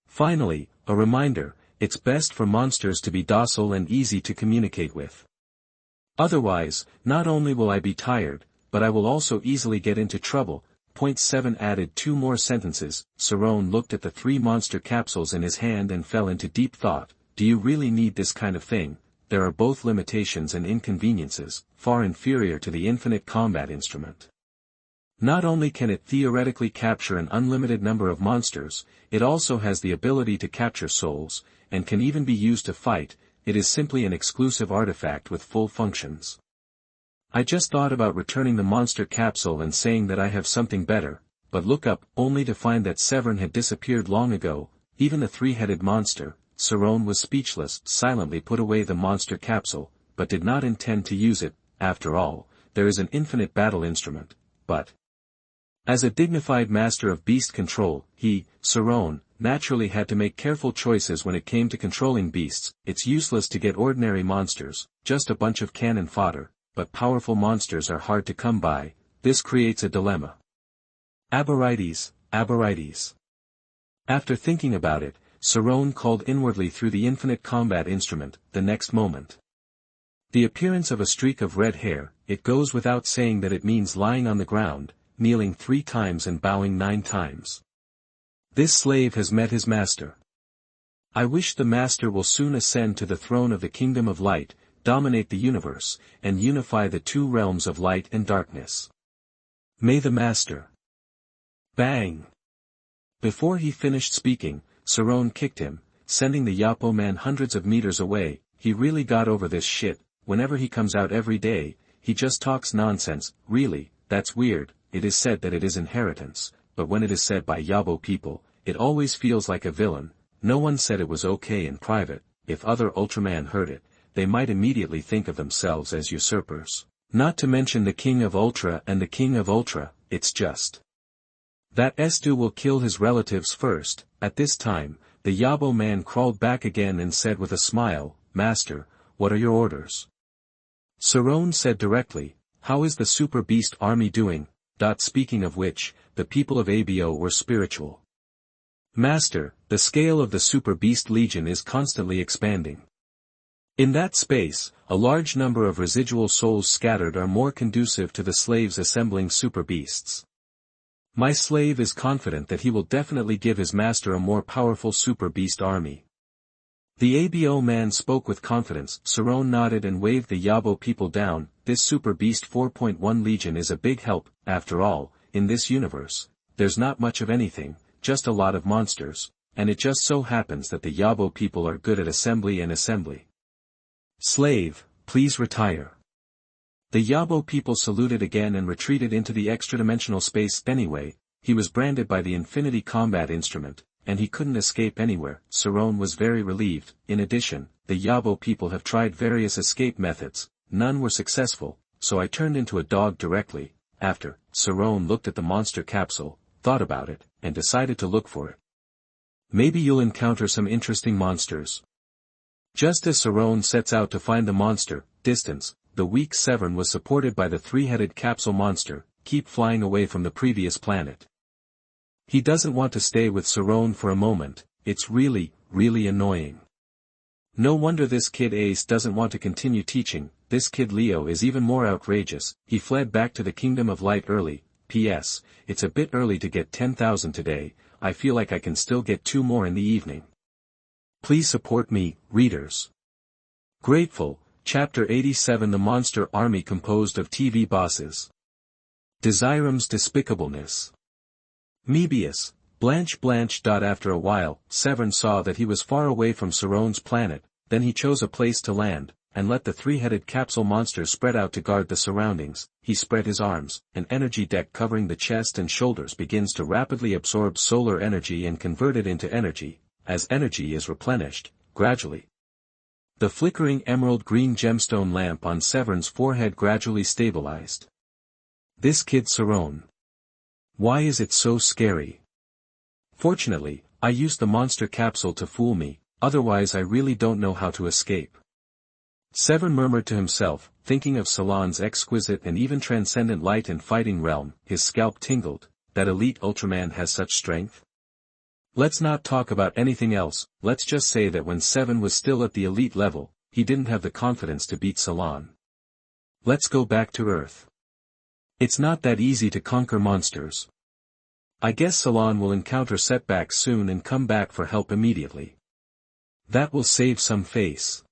[SPEAKER 1] Finally, a reminder, it's best for monsters to be docile and easy to communicate with. Otherwise, not only will I be tired, but I will also easily get into trouble. Point 7 added 2 more sentences. Sarron looked at the 3 monster capsules in his hand and fell into deep thought. Do you really need this kind of thing? There are both limitations and inconveniences, far inferior to the infinite combat instrument. Not only can it theoretically capture an unlimited number of monsters, it also has the ability to capture souls, and can even be used to fight. It is simply an exclusive artifact with full functions. I just thought about returning the monster capsule and saying that I have something better, but look up, only to find that Severin had disappeared long ago. Even the three-headed monster, Sarron was speechless, silently put away the monster capsule, but did not intend to use it. After all, there is an infinite battle instrument, but as a dignified master of beast control, he, Sarron, naturally had to make careful choices when it came to controlling beasts. It's useless to get ordinary monsters, just a bunch of cannon fodder, but powerful monsters are hard to come by. This creates a dilemma. Aborites. After thinking about it, Sarron called inwardly through the infinite combat instrument. The next moment, the appearance of a streak of red hair. It goes without saying that it means lying on the ground, kneeling 3 times and bowing 9 times. This slave has met his master. I wish the master will soon ascend to the throne of the kingdom of light, dominate the universe, and unify the 2 realms of light and darkness. May the master. Bang! Before he finished speaking, Sarron kicked him, sending the Yapo man hundreds of meters away. He really got over this shit. Whenever he comes out every day, he just talks nonsense. Really, that's weird. It is said that it is inheritance, but when it is said by Yabo people, it always feels like a villain. No one said it was okay in private. If other Ultraman heard it, they might immediately think of themselves as usurpers. Not to mention the King of Ultra and the King of Ultra. It's just that Estu will kill his relatives first. At this time, the Yabo man crawled back again and said with a smile, Master, what are your orders? Sarron said directly, how is the Super Beast army doing? Speaking of which, the people of ABO were spiritual. Master, the scale of the Super Beast Legion is constantly expanding. In that space, a large number of residual souls scattered are more conducive to the slaves assembling super beasts. My slave is confident that he will definitely give his master a more powerful super beast army. The ABO man spoke with confidence. Sarron nodded and waved the Yabo people down. This Super Beast 4.1 Legion is a big help. After all, in this universe, there's not much of anything, just a lot of monsters, and it just so happens that the Yabo people are good at assembly and assembly. Slave, Please retire. The Yabo people saluted again and retreated into the extra-dimensional space anyway. He was branded by the Infinity Combat Instrument, and he couldn't escape anywhere. Sarron was very relieved. In addition, the Yabo people have tried various escape methods, none were successful, so I turned into a dog directly. After, Sarron looked at the monster capsule, thought about it, and decided to look for it. Maybe you'll encounter some interesting monsters. Just as Sarron sets out to find the monster, distance, the weak Sarron was supported by the three-headed capsule monster, keep flying away from the previous planet. He doesn't want to stay with Sarron for a moment, it's really, really annoying. No wonder this kid Ace doesn't want to continue teaching. This kid Leo is even more outrageous. He fled back to the Kingdom of Light early. P.S. It's a bit early to get 10,000 today, I feel like I can still get 2 more in the evening. Please support me, readers. Grateful. Chapter 87 The Monster Army composed of TV bosses. Desirum's despicableness. Mebius. Blanche. After a while, Sarron saw that he was far away from Sarron's planet, then he chose a place to land, and let the three-headed capsule monster spread out to guard the surroundings. He spread his arms, an energy deck covering the chest and shoulders begins to rapidly absorb solar energy and convert it into energy, as energy is replenished, gradually. The flickering emerald-green gemstone lamp on Sarron's forehead gradually stabilized. This kid Sarron. Why is it so scary? Fortunately, I used the monster capsule to fool me, otherwise I really don't know how to escape. Sarron murmured to himself, thinking of Salon's exquisite and even transcendent light and fighting realm. His scalp tingled. That elite Ultraman has such strength? Let's not talk about anything else, let's just say that when Sarron was still at the elite level, he didn't have the confidence to beat Salon. Let's go back to Earth. It's not that easy to conquer monsters. I guess Salon will encounter setbacks soon and come back for help immediately. That will save some face.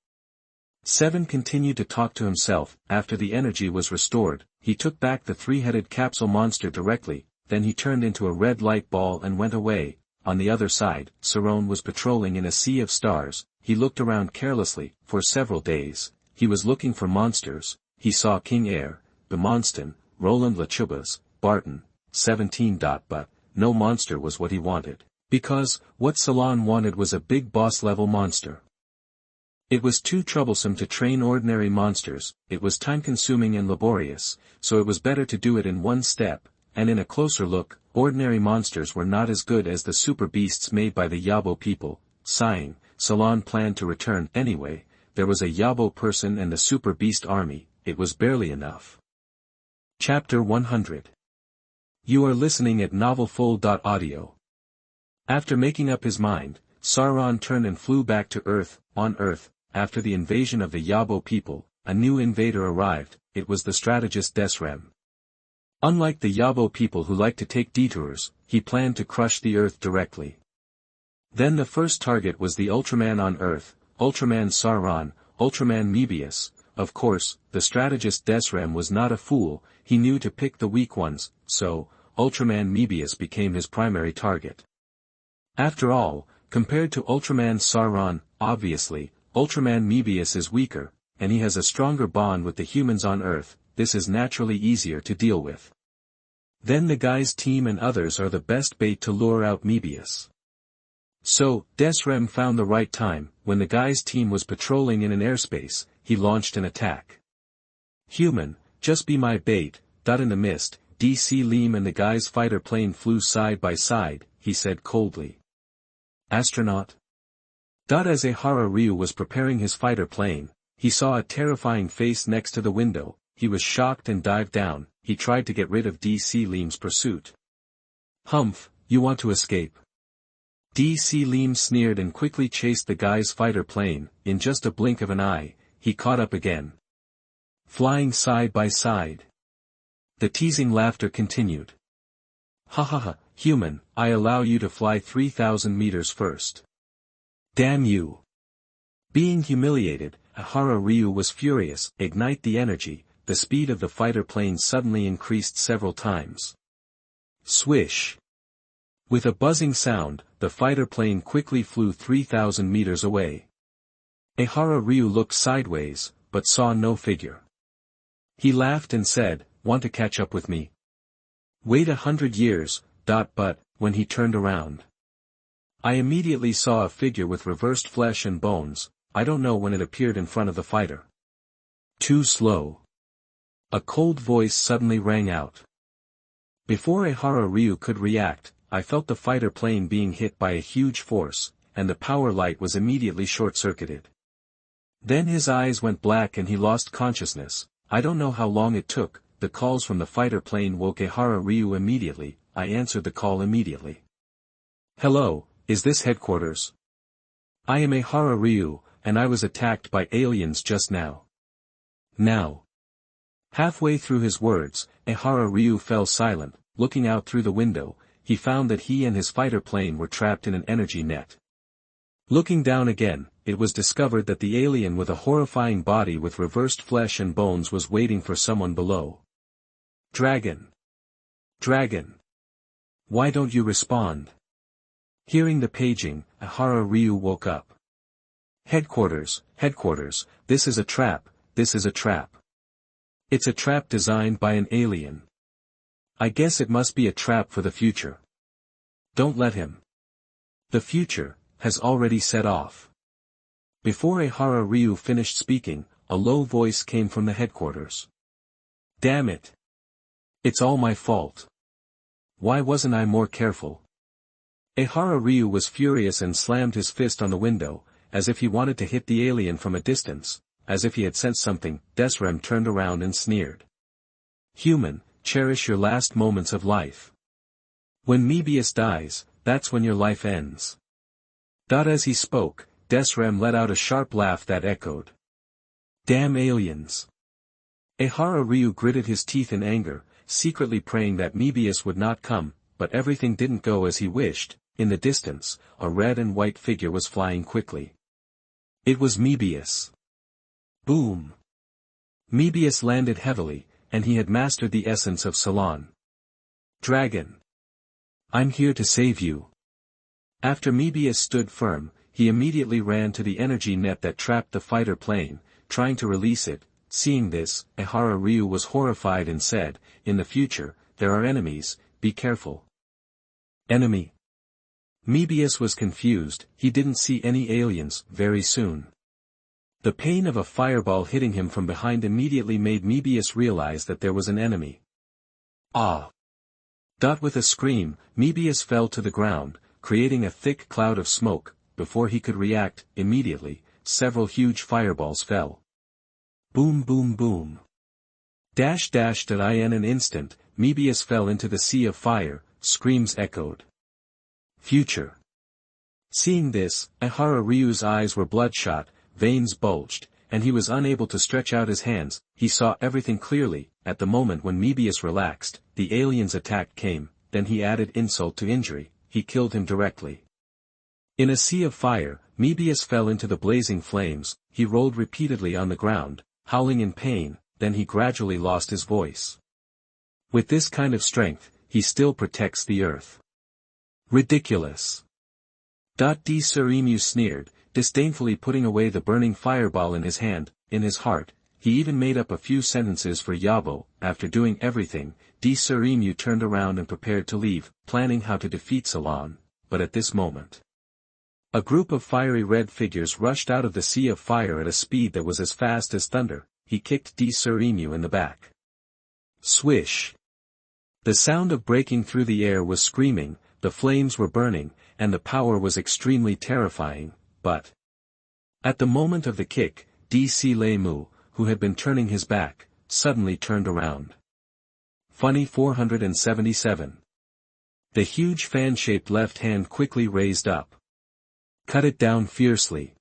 [SPEAKER 1] Sarron continued to talk to himself. After the energy was restored, he took back the three-headed capsule monster directly, then he turned into a red light ball and went away. On the other side, Sarron was patrolling in a sea of stars. He looked around carelessly. For several days, he was looking for monsters. He saw King Air, Bemonston, Roland Lachubas, Barton, 17. But no monster was what he wanted, because what Salon wanted was a big boss-level monster. It was too troublesome to train ordinary monsters, it was time-consuming and laborious, so it was better to do it in one step, and in a closer look, ordinary monsters were not as good as the super beasts made by the Yabo people. Sighing, Salon planned to return anyway. There was a Yabo person and the super beast army, it was barely enough. Chapter 100. You are listening at novelfull.audio. After making up his mind, Sarron turned and flew back to Earth. On Earth, after the invasion of the Yabo people, a new invader arrived. It was the strategist Desrem. Unlike the Yabo people who like to take detours, he planned to crush the Earth directly. Then the first target was the Ultraman on Earth, Ultraman Sarron, Ultraman Mebius. Of course, the strategist Desrem was not a fool, he knew to pick the weak ones, so, Ultraman Mebius became his primary target. After all, compared to Ultraman Sarron, obviously, Ultraman Mebius is weaker, and he has a stronger bond with the humans on Earth. This is naturally easier to deal with. Then the guy's team and others are the best bait to lure out Mebius. So, Desrem found the right time. When the guy's team was patrolling in an airspace, he launched an attack. Human, just be my bait. In the mist, DC Leem and the guy's fighter plane flew side by side, he said coldly. Astronaut? As Ehara Ryu was preparing his fighter plane, he saw a terrifying face next to the window. He was shocked and dived down. He tried to get rid of DC Leem's pursuit. Humph, you want to escape? DC Leem sneered and quickly chased the guy's fighter plane. In just a blink of an eye, he caught up again. Flying side by side. The teasing laughter continued. Ha ha ha, human, I allow you to fly 3,000 meters first. Damn you. Being humiliated, Ehara Ryu was furious. Ignite the energy. The speed of the fighter plane suddenly increased several times. Swish. With a buzzing sound, the fighter plane quickly flew 3,000 meters away. Ehara Ryu looked sideways. but saw no figure. He laughed and said, "Want to catch up with me? Wait 100 years, but, when he turned around, I immediately saw a figure with reversed flesh and bones. I don't know when it appeared in front of the fighter. Too slow." A cold voice suddenly rang out. Before Ehara Ryu could react, I felt the fighter plane being hit by a huge force, and the power light was immediately short-circuited. Then his eyes went black and he lost consciousness. I don't know how long it took. The calls from the fighter plane woke Ehara Ryu immediately. I answered the call immediately. "Hello, is this headquarters? I am Ehara Ryu, and I was attacked by aliens just now." Now. Halfway through his words, Ehara Ryu fell silent. Looking out through the window, he found that he and his fighter plane were trapped in an energy net. Looking down again, it was discovered that the alien with a horrifying body with reversed flesh and bones was waiting for someone below. "Dragon! Dragon! Why don't you respond?" Hearing the paging, Ehara Ryu woke up. Headquarters, this is a trap, this is a trap. It's a trap designed by an alien. I guess it must be a trap for the future. Don't let him. The future has already set off. Before Ehara Ryu finished speaking, a low voice came from the headquarters. "Damn it! It's all my fault. Why wasn't I more careful?" Ehara Ryu was furious and slammed his fist on the window, as if he wanted to hit the alien from a distance, as if he had sensed something. Desrem turned around and sneered. "Human, cherish your last moments of life. When Mebius dies, that's when your life ends." As he spoke, Desrem let out a sharp laugh that echoed. "Damn aliens." Ehara Ryu gritted his teeth in anger, secretly praying that Mebius would not come, but everything didn't go as he wished. In the distance, a red and white figure was flying quickly. It was Mebius. Boom! Mebius landed heavily, and he had mastered the essence of Salon. "Dragon! I'm here to save you." After Mebius stood firm, he immediately ran to the energy net that trapped the fighter plane, trying to release it. Seeing this, Ehara Ryu was horrified and said, "In the future, there are enemies, be careful." Enemy? Mebius was confused. He didn't see any aliens very soon. The pain of a fireball hitting him from behind immediately made Mebius realize that there was an enemy. Ah! With a scream, Mebius fell to the ground, creating a thick cloud of smoke. Before he could react, immediately, several huge fireballs fell. Boom boom boom. In an instant, Mebius fell into the sea of fire. Screams echoed. Future. Seeing this, Ehara Ryu's eyes were bloodshot, veins bulged, and he was unable to stretch out his hands. He saw everything clearly. At the moment when Mebius relaxed, the alien's attack came. Then he added insult to injury. He killed him directly. In a sea of fire, Mebius fell into the blazing flames. He rolled repeatedly on the ground, howling in pain. Then he gradually lost his voice. With this kind of strength, he still protects the earth. Ridiculous. D. Sir Emu sneered, disdainfully putting away the burning fireball in his hand. In his heart, he even made up a few sentences for Yabo. After doing everything, D. Sir Emu turned around and prepared to leave, planning how to defeat Salon. But at this moment, a group of fiery red figures rushed out of the sea of fire at a speed that was as fast as thunder. He kicked D. Sir Emu in the back. Swish! The sound of breaking through the air was screaming, the flames were burning, and the power was extremely terrifying, but at the moment of the kick, D.C. Lemu, who had been turning his back, suddenly turned around. Funny 477. The huge fan-shaped left hand quickly raised up. Cut it down fiercely.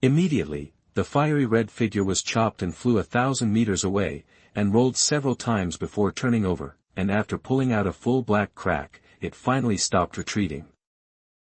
[SPEAKER 1] Immediately, the fiery red figure was chopped and flew 1,000 meters away, and rolled several times before turning over, and after pulling out a full black crack, it finally stopped retreating.